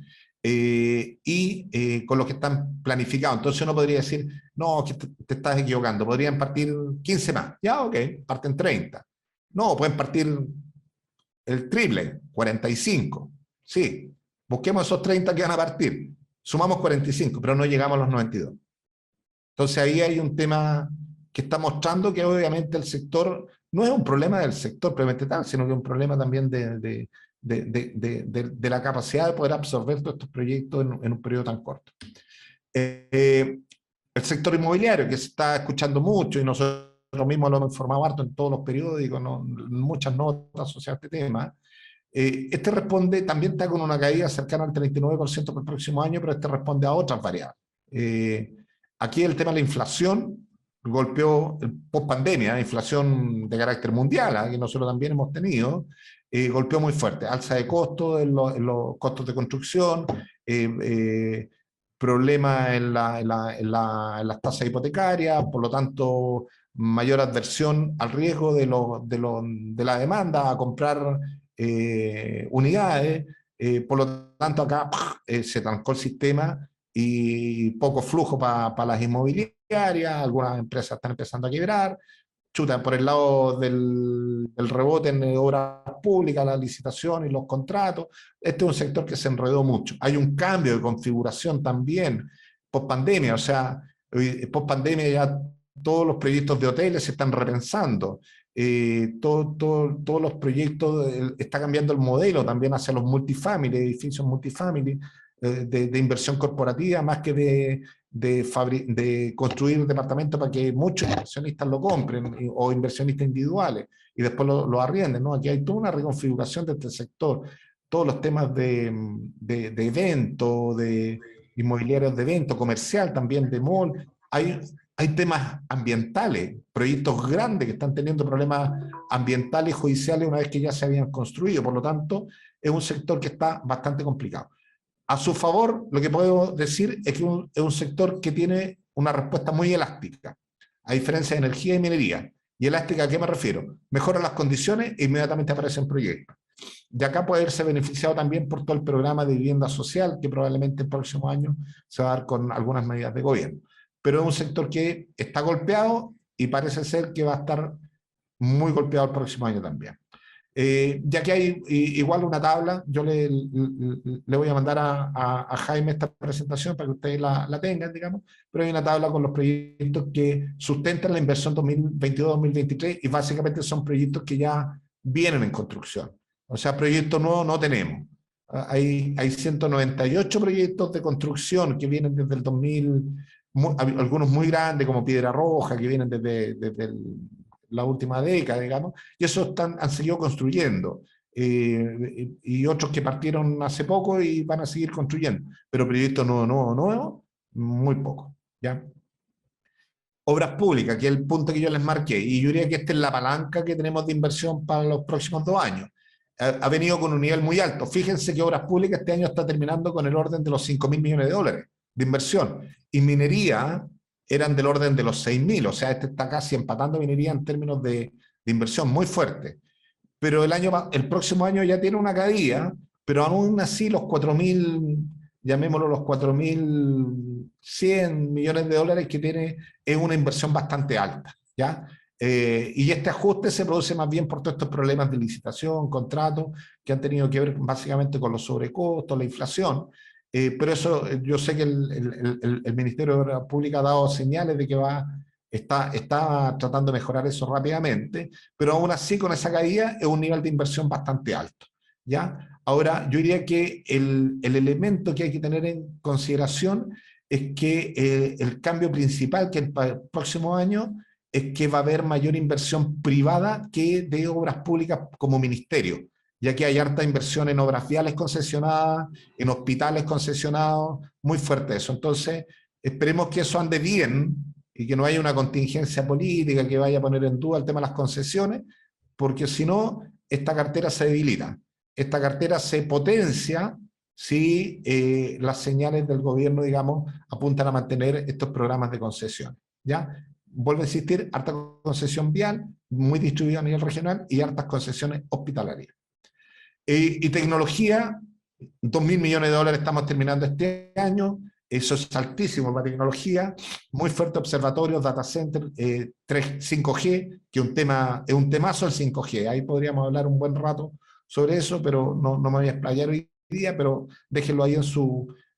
y con los que están planificados. Entonces uno podría decir, no, que te estás equivocando, podrían partir 15 más. Ya, ok, parten 30. No, pueden partir el triple, 45. Sí, busquemos esos 30 que van a partir. Sumamos 45, pero no llegamos a los 92. Entonces ahí hay un tema que está mostrando que obviamente el sector, no es un problema del sector propiamente tal, sino que es un problema también de la capacidad de poder absorber todos estos proyectos en un periodo tan corto. El sector inmobiliario, que se está escuchando mucho, y nosotros mismos lo hemos informado harto en todos los periódicos, ¿no? Muchas notas asociadas a este tema. Este responde, también está con una caída cercana al 39% para el próximo año, pero este responde a otras variables. Aquí el tema de la inflación golpeó post pandemia, inflación de carácter mundial, que nosotros también hemos tenido, golpeó muy fuerte, alza de costos en los costos de construcción, problemas en las tasas hipotecarias, por lo tanto mayor adversión al riesgo de la demanda a comprar unidades, por lo tanto acá se trancó el sistema y poco flujo para las inmobiliarias, algunas empresas están empezando a quebrar, chuta, por el lado del rebote en obras públicas, la licitación y los contratos. Este es un sector que se enredó mucho. Hay un cambio de configuración también post pandemia, o sea, post pandemia ya todos los proyectos de hoteles se están repensando. Todos los proyectos, está cambiando el modelo también hacia los multifamily, edificios multifamily, de inversión corporativa, más que de construir departamentos para que muchos inversionistas lo compren, o inversionistas individuales, y después lo arrienden, ¿no? Aquí hay toda una reconfiguración de este sector, todos los temas de eventos, de inmobiliarios de evento, comercial también, de mall. Hay temas ambientales, proyectos grandes que están teniendo problemas ambientales y judiciales una vez que ya se habían construido, por lo tanto, es un sector que está bastante complicado. A su favor, lo que puedo decir es que es un sector que tiene una respuesta muy elástica, a diferencia de energía y minería. ¿Y elástica a qué me refiero? Mejoran las condiciones e inmediatamente aparecen proyectos. De acá puede verse beneficiado también por todo el programa de vivienda social, que probablemente el próximo año se va a dar con algunas medidas de gobierno. Pero es un sector que está golpeado y parece ser que va a estar muy golpeado el próximo año también. Ya que hay igual una tabla, yo le voy a mandar a Jaime esta presentación para que ustedes la tengan, digamos, pero hay una tabla con los proyectos que sustentan la inversión 2022-2023 y básicamente son proyectos que ya vienen en construcción. O sea, proyectos nuevos no tenemos. Hay 198 proyectos de construcción que vienen desde el 2000, algunos muy grandes como Piedra Roja, que vienen desde la última década, digamos, y esos han seguido construyendo, y otros que partieron hace poco y van a seguir construyendo, pero proyectos nuevos, muy poco, ¿ya? Obras públicas, que es el punto que yo les marqué, y yo diría que esta es la palanca que tenemos de inversión para los próximos 2 años. Ha venido con un nivel muy alto. Fíjense que Obras Públicas este año está terminando con el orden de los 5.000 millones de dólares de inversión, y minería eran del orden de los 6.000, o sea, este está casi empatando minería en términos de inversión muy fuerte. Pero el próximo año ya tiene una caída, pero aún así los 4.000, llamémoslo los 4.100 millones de dólares que tiene, es una inversión bastante alta, ¿ya? Y este ajuste se produce más bien por todos estos problemas de licitación, contratos, que han tenido que ver básicamente con los sobrecostos, la inflación. Pero eso, yo sé que el Ministerio de Obras Públicas ha dado señales de que está tratando de mejorar eso rápidamente, pero aún así con esa caída es un nivel de inversión bastante alto, ¿ya? Ahora, yo diría que el elemento que hay que tener en consideración es que el cambio principal que el próximo año es que va a haber mayor inversión privada que de obras públicas como ministerio, ya que hay harta inversión en obras viales concesionadas, en hospitales concesionados, muy fuerte eso. Entonces, esperemos que eso ande bien y que no haya una contingencia política que vaya a poner en duda el tema de las concesiones, porque si no, esta cartera se debilita. Esta cartera se potencia si las señales del gobierno, digamos, apuntan a mantener estos programas de concesión, ¿ya? Vuelvo a insistir, harta concesión vial, muy distribuida a nivel regional, y hartas concesiones hospitalarias. Y tecnología, 2.000 millones de dólares estamos terminando este año, eso es altísimo para tecnología, muy fuerte observatorios, data center, 5G, que es un temazo el 5G, ahí podríamos hablar un buen rato sobre eso, pero no me voy a explayar hoy día, pero déjenlo ahí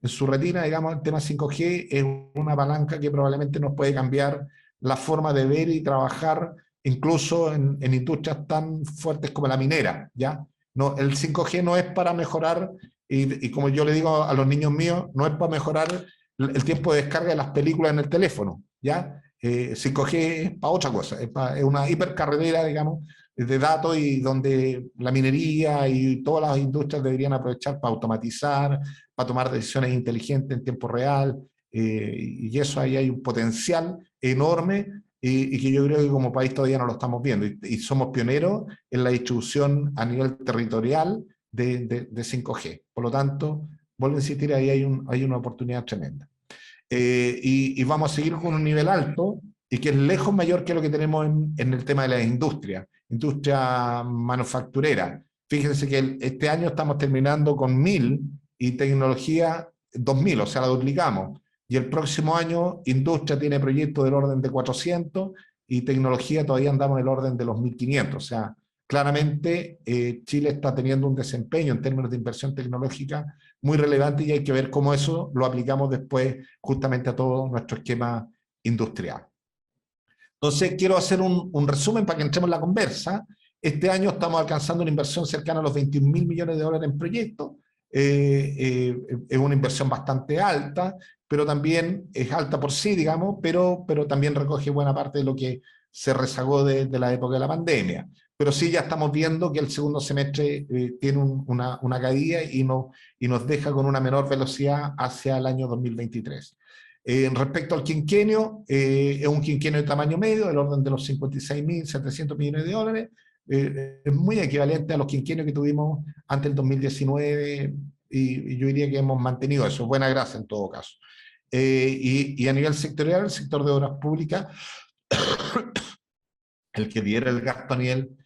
en su retina, digamos, el tema 5G es una palanca que probablemente nos puede cambiar la forma de ver y trabajar, incluso en industrias tan fuertes como la minera, ¿ya? No, el 5G no es para mejorar, y como yo le digo a los niños míos, no es para mejorar el tiempo de descarga de las películas en el teléfono, ¿ya? 5G es para otra cosa, es una hipercarretera, digamos, de datos y donde la minería y todas las industrias deberían aprovechar para automatizar, para tomar decisiones inteligentes en tiempo real, y eso ahí hay un potencial enorme y que yo creo que como país todavía no lo estamos viendo y somos pioneros en la distribución a nivel territorial de 5G. Por lo tanto, vuelvo a insistir, ahí hay una oportunidad tremenda. Y vamos a seguir con un nivel alto y que es lejos mayor que lo que tenemos en el tema de la industria manufacturera. Fíjense que este año estamos terminando con 1000 y tecnología 2000, o sea, la duplicamos. Y el próximo año industria tiene proyectos del orden de 400 y tecnología todavía andamos en el orden de los 1500. O sea, claramente Chile está teniendo un desempeño en términos de inversión tecnológica muy relevante y hay que ver cómo eso lo aplicamos después justamente a todo nuestro esquema industrial. Entonces, quiero hacer un resumen para que entremos en la conversa. Este año estamos alcanzando una inversión cercana a los 21.000 millones de dólares en proyectos. Es una inversión bastante alta, pero también es alta por sí, digamos, pero también recoge buena parte de lo que se rezagó de la época de la pandemia. Pero sí ya estamos viendo que el segundo semestre tiene una caída y nos deja con una menor velocidad hacia el año 2023. Respecto al quinquenio, es un quinquenio de tamaño medio, del orden de los 56.700 millones de dólares, es muy equivalente a los quinquenios que tuvimos antes del 2019, y yo diría que hemos mantenido eso, buena gracia en todo caso. Y a nivel sectorial, el sector de obras públicas, el que lidera el gasto a nivel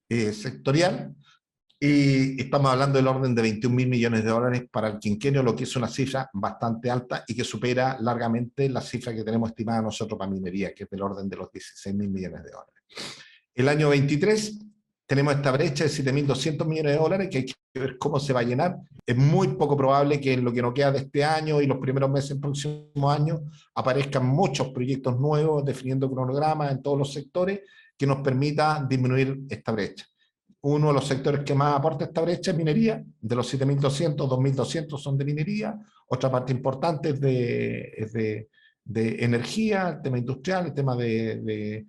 sectorial, y estamos hablando del orden de 21.000 millones de dólares para el quinquenio, lo que es una cifra bastante alta y que supera largamente la cifra que tenemos estimada nosotros para minería, que es del orden de los 16.000 millones de dólares. El año 23 tenemos esta brecha de 7.200 millones de dólares que hay que ver cómo se va a llenar. Es muy poco probable que en lo que nos queda de este año y los primeros meses del próximo año aparezcan muchos proyectos nuevos definiendo cronogramas en todos los sectores que nos permita disminuir esta brecha. Uno de los sectores que más aporta esta brecha es minería. De los 7.200, 2.200 son de minería. Otra parte importante es de energía, el tema industrial, el tema de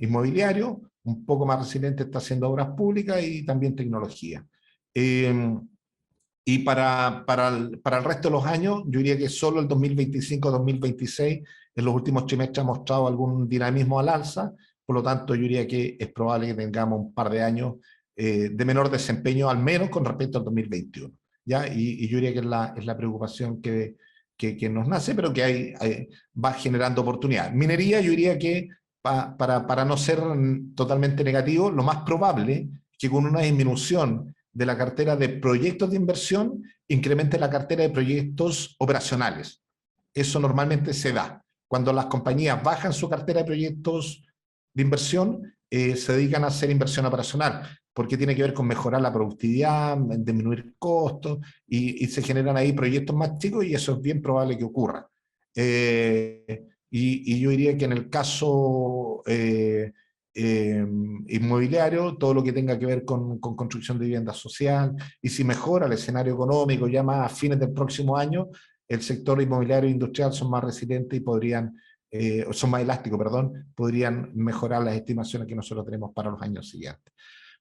inmobiliario. Un poco más resiliente está haciendo obras públicas y también tecnología. Y para el resto de los años, yo diría que solo el 2025-2026, en los últimos trimestres, ha mostrado algún dinamismo al alza. Por lo tanto, yo diría que es probable que tengamos un par de años de menor desempeño, al menos con respecto al 2021. ¿Ya? Y yo diría que es la preocupación que nos nace, pero que va generando oportunidades. Minería, yo diría que para no ser totalmente negativo, lo más probable es que con una disminución de la cartera de proyectos de inversión incremente la cartera de proyectos operacionales. Eso normalmente se da. Cuando las compañías bajan su cartera de proyectos de inversión, se dedican a hacer inversión operacional, porque tiene que ver con mejorar la productividad, disminuir costos, y se generan ahí proyectos más chicos, y eso es bien probable que ocurra. Y yo diría que en el caso inmobiliario, todo lo que tenga que ver con construcción de vivienda social, y si mejora el escenario económico ya más a fines del próximo año, el sector inmobiliario e industrial son más resilientes y son más elásticos, perdón, podrían mejorar las estimaciones que nosotros tenemos para los años siguientes.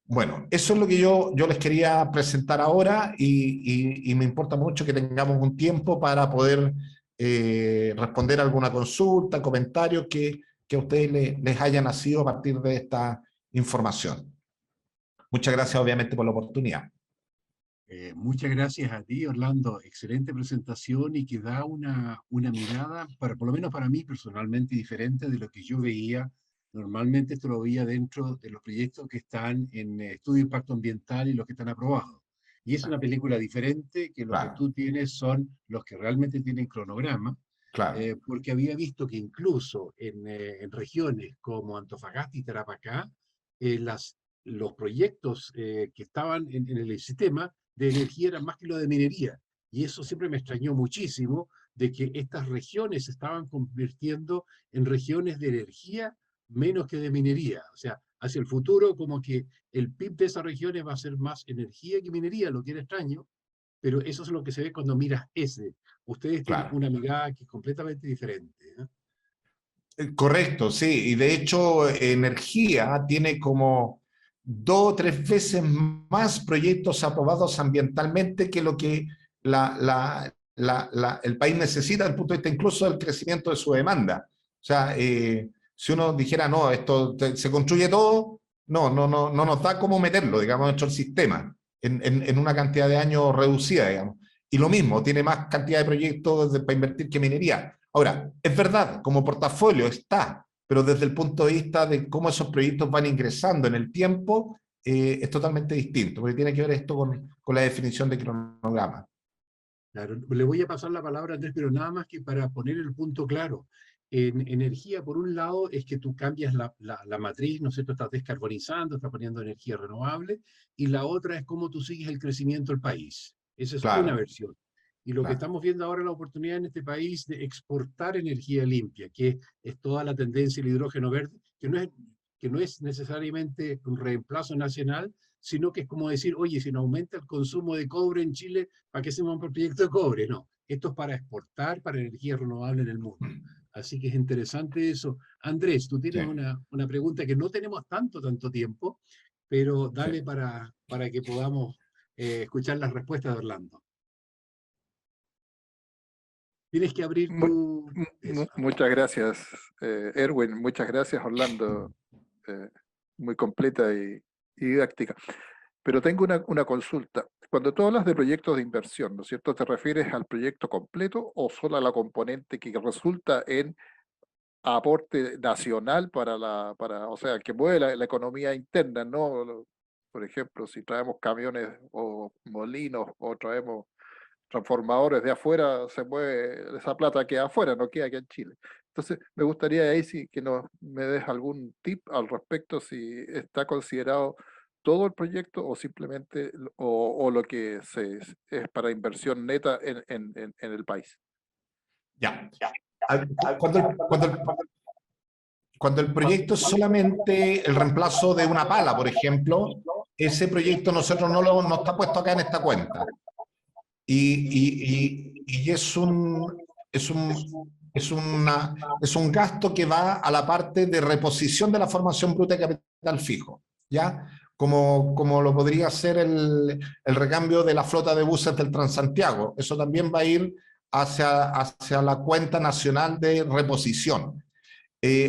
Bueno, eso es lo que yo les quería presentar ahora, y me importa mucho que tengamos un tiempo para poder responder alguna consulta, comentario que a ustedes les haya nacido a partir de esta información. Muchas gracias, obviamente, por la oportunidad. Muchas gracias a ti, Orlando. Excelente presentación y que da una mirada, por lo menos para mí personalmente, diferente de lo que yo veía. Normalmente esto lo veía dentro de los proyectos que están en estudio de impacto ambiental y los que están aprobados. Y es una película diferente que lo que Claro, tú tienes son los que realmente tienen cronograma, claro, porque había visto que incluso en regiones como Antofagasta y Tarapacá, los proyectos que estaban en el sistema de energía eran más que lo de minería. Y eso siempre me extrañó muchísimo, de que estas regiones se estaban convirtiendo en regiones de energía menos que de minería. O sea, hacia el futuro como que el PIB de esas regiones va a ser más energía que minería, lo que era extraño, pero eso es lo que se ve cuando miras ese. Ustedes tienen Claro. una mirada que es completamente diferente, ¿eh? Correcto, sí. Y de hecho, energía tiene como 2 o 3 veces más proyectos aprobados ambientalmente que lo que el país necesita desde el punto de vista incluso del crecimiento de su demanda. O sea, si uno dijera, no, esto se construye todo, no nos da cómo meterlo, digamos, dentro del sistema en una cantidad de años reducida, digamos. Y lo mismo, tiene más cantidad de proyectos para invertir que minería. Ahora, es verdad, como portafolio está, pero desde el punto de vista de cómo esos proyectos van ingresando en el tiempo, es totalmente distinto, porque tiene que ver esto con la definición de cronograma. Claro, le voy a pasar la palabra a Andrés, pero nada más que para poner el punto claro. En energía, por un lado, es que tú cambias la matriz, ¿no es cierto? Estás descarbonizando, estás poniendo energía renovable, y la otra es cómo tú sigues el crecimiento del país. Esa es una Claro, versión. Y lo que claro. estamos viendo ahora es la oportunidad en este país de exportar energía limpia, que es toda la tendencia del hidrógeno verde, que no es necesariamente un reemplazo nacional, sino que es como decir, oye, si no aumenta el consumo de cobre en Chile, ¿para qué hacemos un proyecto de cobre? No, esto es para exportar, para energía renovable en el mundo. Así que es interesante eso. Andrés, tú Sí, tienes una pregunta que no tenemos tanto tiempo, pero sí. dale para que podamos escuchar las respuestas de Orlando. Tienes que abrir Mu- tu... Eso. Muchas gracias, Erwin. Muchas gracias, Orlando. eh, Muy completa y didáctica. Pero tengo una consulta. Cuando tú hablas de proyectos de inversión, ¿no es cierto? ¿Te refieres al proyecto completo o solo a la componente que resulta en aporte nacional o sea, que mueve la economía interna, ¿no? Por ejemplo, si traemos camiones o molinos o traemos transformadores de afuera, se mueve, esa plata queda afuera, no queda aquí en Chile. Entonces, me gustaría ahí si que me des algún tip al respecto, si está considerado todo el proyecto o simplemente o lo que es para inversión neta en el país. Ya. Ah, cuando el proyecto es solamente el reemplazo de una pala, por ejemplo, ese proyecto nosotros no está puesto acá en esta cuenta. Y es un gasto que va a la parte de reposición de la formación bruta de capital fijo, ¿ya? Como lo podría ser el recambio de la flota de buses del Transantiago. Eso también va a ir hacia la cuenta nacional de reposición.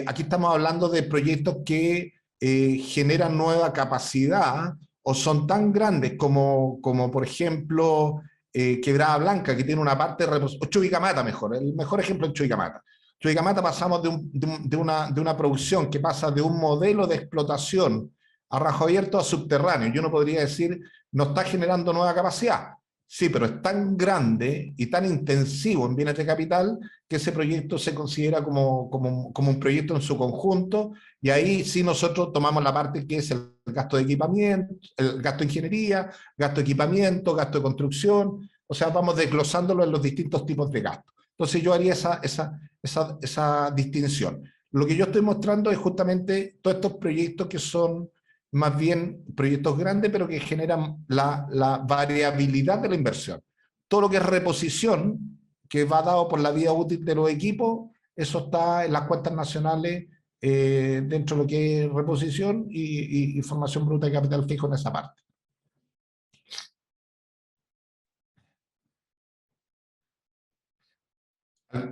Aquí estamos hablando de proyectos que generan nueva capacidad o son tan grandes como por ejemplo, Quebrada Blanca, que tiene una parte de reposición, o Chuquicamata mejor, el mejor ejemplo es Chuquicamata. Chuquicamata pasamos de una producción que pasa de un modelo de explotación a rajo abierto a subterráneo. Yo no podría decir, no está generando nueva capacidad. Sí, pero es tan grande y tan intensivo en bienes de capital que ese proyecto se considera como un proyecto en su conjunto, y ahí sí nosotros tomamos la parte que es el gasto de equipamiento, el gasto de ingeniería, gasto de equipamiento, gasto de construcción, o sea, vamos desglosándolo en los distintos tipos de gastos. Entonces yo haría esa distinción. Lo que yo estoy mostrando es justamente todos estos proyectos que son más bien proyectos grandes, pero que generan la variabilidad de la inversión. Todo lo que es reposición, que va dado por la vida útil de los equipos, eso está en las cuentas nacionales dentro de lo que es reposición y formación bruta de capital fijo en esa parte.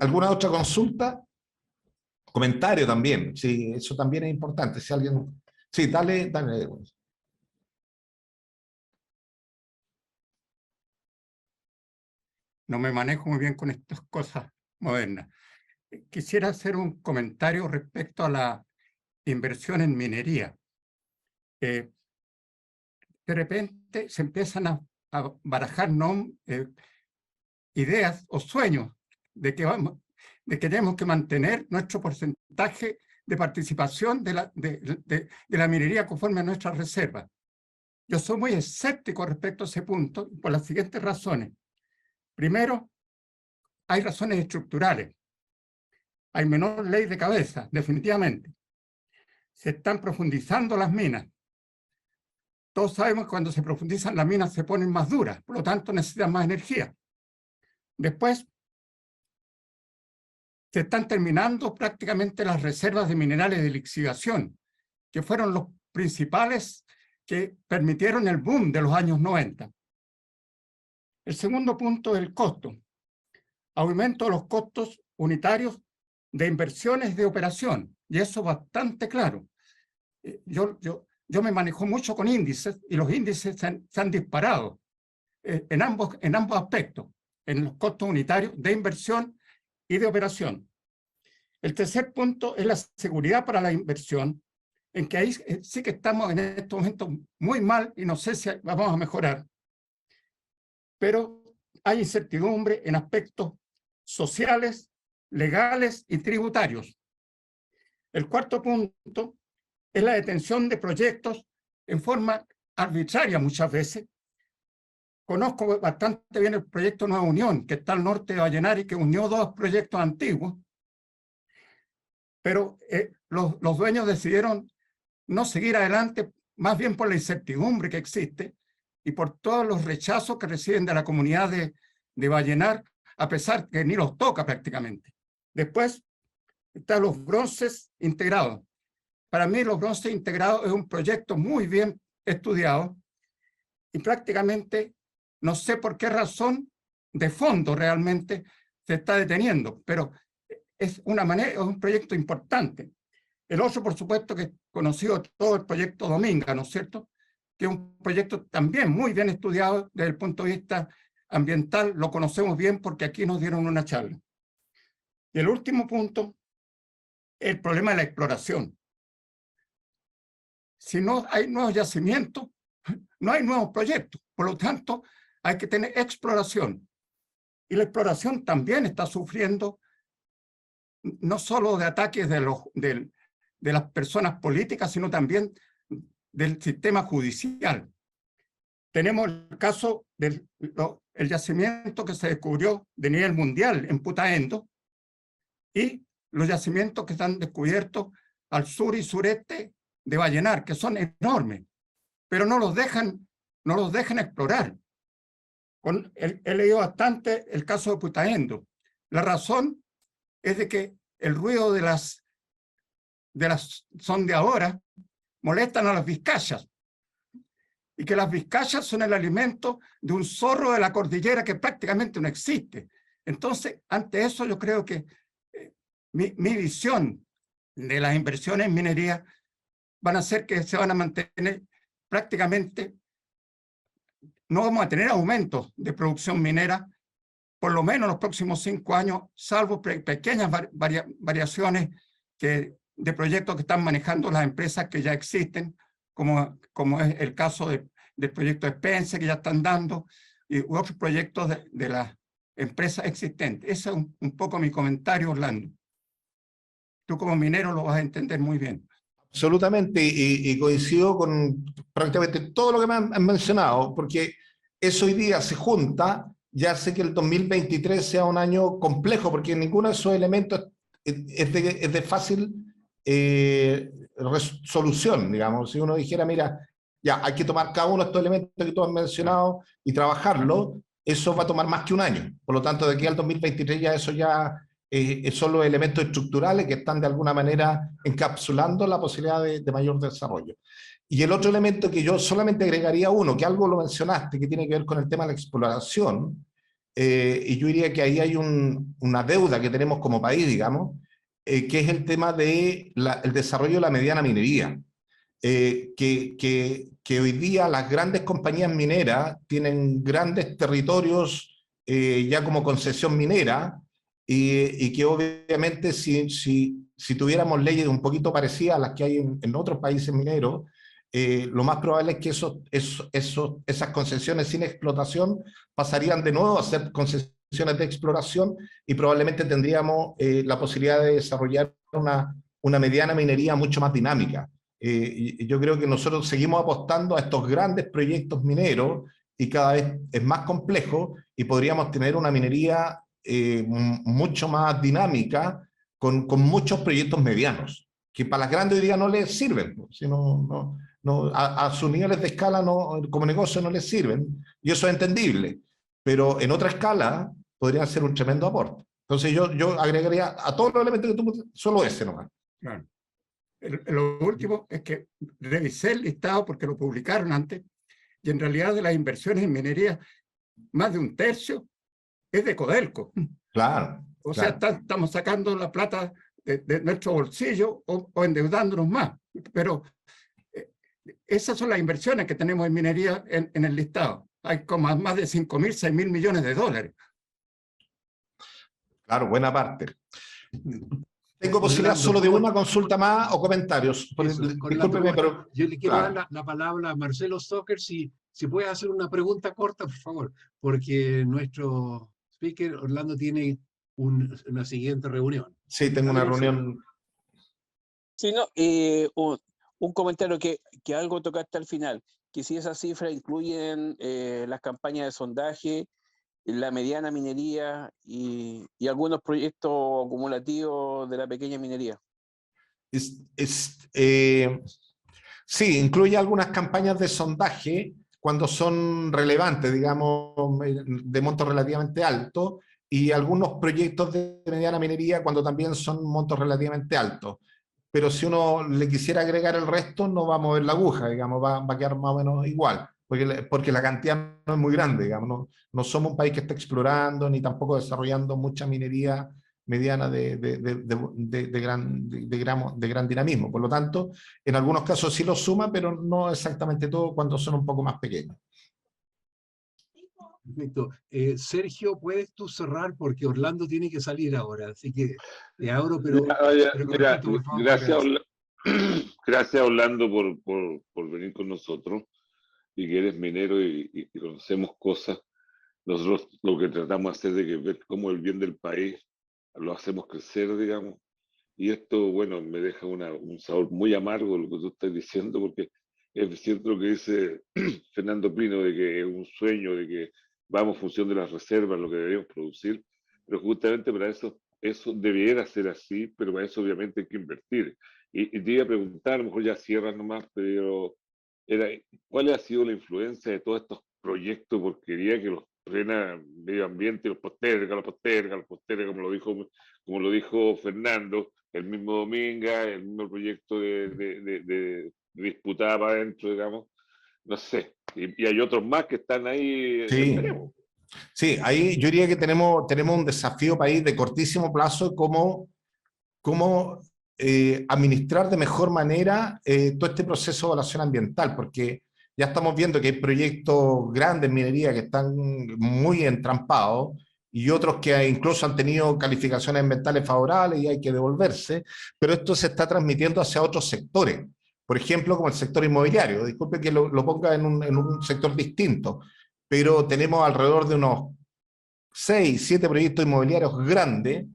¿Alguna otra consulta? Comentario también, sí, eso también es importante. Si alguien... Sí, dale. No me manejo muy bien con estas cosas modernas. Quisiera hacer un comentario respecto a la inversión en minería. De repente se empiezan a barajar ideas o sueños de que tenemos que mantener nuestro porcentaje de participación de la minería conforme a nuestras reservas. Yo soy muy escéptico respecto a ese punto por las siguientes razones. Primero, hay razones estructurales. Hay menor ley de cabeza, definitivamente. Se están profundizando las minas. Todos sabemos que cuando se profundizan las minas se ponen más duras, por lo tanto necesitan más energía. Después, se están terminando prácticamente las reservas de minerales de lixiviación, que fueron los principales que permitieron el boom de los años 90. El segundo punto es el costo. Aumento de los costos unitarios de inversiones de operación, y eso es bastante claro. Yo me manejo mucho con índices, y los índices se han disparado en ambos aspectos, en los costos unitarios de inversión y de operación. El tercer punto es la seguridad para la inversión, en que ahí sí que estamos en estos momentos muy mal y no sé si vamos a mejorar. Pero hay incertidumbre en aspectos sociales, legales y tributarios. El cuarto punto es la detención de proyectos en forma arbitraria muchas veces. Conozco bastante bien el proyecto Nueva Unión, que está al norte de Vallenar, que unió dos proyectos antiguos, pero los dueños decidieron no seguir adelante, más bien por la incertidumbre que existe y por todos los rechazos que reciben de la comunidad de Vallenar, a pesar que ni los toca prácticamente. Después están los bronces integrados. Para mí los bronces integrados es un proyecto muy bien estudiado y prácticamente no sé por qué razón de fondo realmente se está deteniendo, pero es un proyecto importante. El otro, por supuesto, que es conocido todo el proyecto Dominga, ¿no es cierto? Que es un proyecto también muy bien estudiado desde el punto de vista ambiental, lo conocemos bien porque aquí nos dieron una charla. Y el último punto, el problema de la exploración. Si no hay nuevos yacimientos, no hay nuevos proyectos. Por lo tanto, hay que tener exploración. Y la exploración también está sufriendo no solo de ataques de las personas políticas, sino también del sistema judicial. Tenemos el caso del yacimiento que se descubrió de nivel mundial en Putaendo y los yacimientos que están descubiertos al sur y sureste de Vallenar, que son enormes, pero no los dejan explorar. He leído bastante el caso de Putaendo. La razón es de que el ruido de las sondeadoras molestan a las vizcachas y que las vizcachas son el alimento de un zorro de la cordillera que prácticamente no existe. Entonces, ante eso yo creo que mi visión de las inversiones en minería van a ser que se van a mantener prácticamente, no vamos a tener aumentos de producción minera, por lo menos en los próximos 5 años, salvo pequeñas variaciones de proyectos que están manejando las empresas que ya existen, como es el caso del proyecto Spencer, que ya están dando, y otros proyectos de las empresas existentes. Ese es un poco mi comentario, Orlando. Tú como minero lo vas a entender muy bien. Absolutamente, y coincido con prácticamente todo lo que me han mencionado, porque eso hoy día se junta y hace que el 2023 sea un año complejo, porque ninguno de esos elementos es de fácil resolución, digamos. Si uno dijera, mira, ya hay que tomar cada uno de estos elementos que tú has mencionado y trabajarlo, eso va a tomar más que un año. Por lo tanto, de aquí al 2023 ya eso ya son los elementos estructurales que están de alguna manera encapsulando la posibilidad de mayor desarrollo. Y el otro elemento que yo solamente agregaría uno, que algo lo mencionaste, que tiene que ver con el tema de la exploración, y yo diría que ahí hay una deuda que tenemos como país, digamos, que es el tema del desarrollo de la mediana minería. Que hoy día las grandes compañías mineras tienen grandes territorios ya como concesión minera, y que obviamente si tuviéramos leyes un poquito parecidas a las que hay en otros países mineros, lo más probable es que esas concesiones sin explotación pasarían de nuevo a ser concesiones de exploración y probablemente tendríamos la posibilidad de desarrollar una mediana minería mucho más dinámica. Y yo creo que nosotros seguimos apostando a estos grandes proyectos mineros y cada vez es más complejo y podríamos tener una minería mucho más dinámica con muchos proyectos medianos, que para las grandes hoy día no les sirven, si a sus niveles de escala como negocio no les sirven, y eso es entendible, pero en otra escala podrían ser un tremendo aporte. Entonces yo agregaría a todos los elementos que tú, solo ese nomás. Claro. Lo último es que revisé el listado porque lo publicaron antes, y en realidad de las inversiones en minería, más de un tercio es de Codelco. Claro. O sea, estamos sacando la plata de nuestro bolsillo o endeudándonos más. Pero esas son las inversiones que tenemos en minería en el listado. Hay como más de 5.000, 6.000 millones de dólares. Claro, buena parte. Tengo posibilidad solo de una consulta más o comentarios. Discúlpeme, pero yo le quiero dar la palabra a Marcelo Stocker, si puede hacer una pregunta corta, por favor, porque nuestro speaker Orlando tiene una siguiente reunión. Sí, tengo una reunión. Sí, no, un comentario que algo tocaste al final, que si esas cifras incluyen las campañas de sondaje, la mediana minería y algunos proyectos acumulativos de la pequeña minería. Sí, incluye algunas campañas de sondaje cuando son relevantes, digamos, de monto relativamente alto, y algunos proyectos de mediana minería cuando también son montos relativamente altos. Pero si uno le quisiera agregar el resto, no va a mover la aguja, digamos, va a quedar más o menos igual, porque la cantidad no es muy grande, digamos, no somos un país que esté explorando, ni tampoco desarrollando mucha minería mediana de gran dinamismo. Por lo tanto, en algunos casos sí lo suma, pero no exactamente todo cuando son un poco más pequeños. Perfecto. Sergio, ¿puedes tú cerrar? Porque Orlando tiene que salir ahora, así que te abro, pero... Mira, gracias Orlando por venir con nosotros, y que eres minero y conocemos cosas. Nosotros lo que tratamos de hacer es de ver cómo el bien del país lo hacemos crecer, digamos, y esto, bueno, me deja un sabor muy amargo lo que tú estás diciendo, porque es cierto lo que dice Fernando Pino, de que es un sueño, de que vamos en función de las reservas, lo que debemos producir, pero justamente para eso debiera ser así, pero para eso obviamente hay que invertir. Y te iba a preguntar, a lo mejor ya cierras nomás, pero ¿cuál ha sido la influencia de todos estos proyectos porquería que los frena medio ambiente, los posterga, como lo dijo Fernando, el mismo Dominga, el mismo proyecto de disputada para adentro, digamos, no sé, y hay otros más que están ahí, sí. Esperemos. Sí, ahí yo diría que tenemos un desafío país de cortísimo plazo, cómo administrar de mejor manera todo este proceso de evaluación ambiental, porque ya estamos viendo que hay proyectos grandes en minería que están muy entrampados y otros que incluso han tenido calificaciones ambientales favorables y hay que devolverse, pero esto se está transmitiendo hacia otros sectores, por ejemplo, como el sector inmobiliario. Disculpe que lo ponga en un sector distinto, pero tenemos alrededor de unos 6, 7 proyectos inmobiliarios grandes,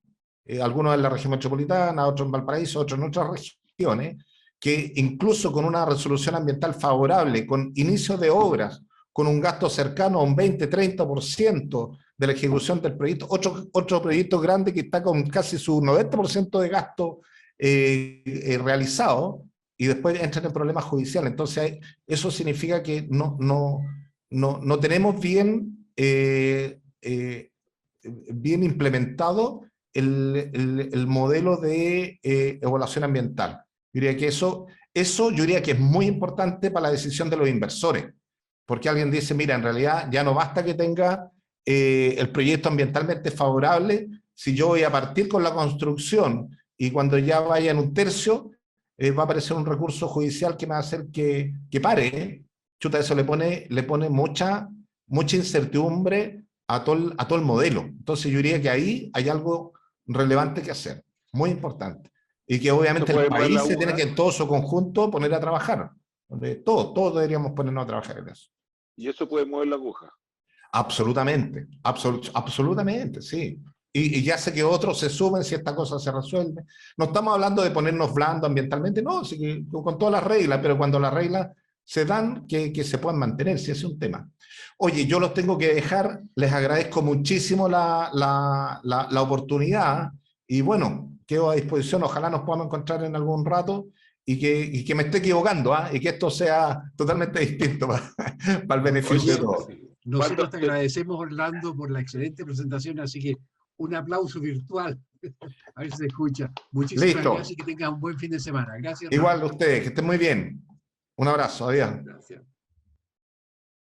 algunos en la región metropolitana, otros en Valparaíso, otros en otras regiones, que incluso con una resolución ambiental favorable, con inicio de obras, con un gasto cercano a un 20-30% de la ejecución del proyecto, otro proyecto grande que está con casi su 90% de gasto realizado, y después entran en problemas judiciales. Entonces eso significa que no tenemos bien implementado el modelo de evaluación ambiental. Yo diría que eso yo diría que es muy importante para la decisión de los inversores, porque alguien dice, mira, en realidad ya no basta que tenga el proyecto ambientalmente favorable, si yo voy a partir con la construcción y cuando ya vaya en un tercio, va a aparecer un recurso judicial que me va a hacer que pare. Chuta, eso le pone mucha incertidumbre a todo el modelo. Entonces yo diría que ahí hay algo relevante que hacer, muy importante. Y que obviamente el país se tiene que en todo su conjunto poner a trabajar. Todos deberíamos ponernos a trabajar en eso. ¿Y eso puede mover la aguja? Absolutamente, absolutamente, sí. Y ya sé que otros se suben si esta cosa se resuelve. No estamos hablando de ponernos blando ambientalmente, no, sí, con todas las reglas, pero cuando las reglas se dan que se puedan mantener, si ese es un tema. Oye, yo los tengo que dejar, les agradezco muchísimo la oportunidad y bueno, quedo a disposición, ojalá nos podamos encontrar en algún rato y que me esté equivocando, y que esto sea totalmente distinto para el beneficio de todos. Nosotros te agradecemos, Orlando, por la excelente presentación, así que un aplauso virtual. A ver si se escucha. Muchísimas Listo. gracias y que tengas un buen fin de semana. Gracias. Igual a ustedes, que estén muy bien. Un abrazo, adiós. Gracias.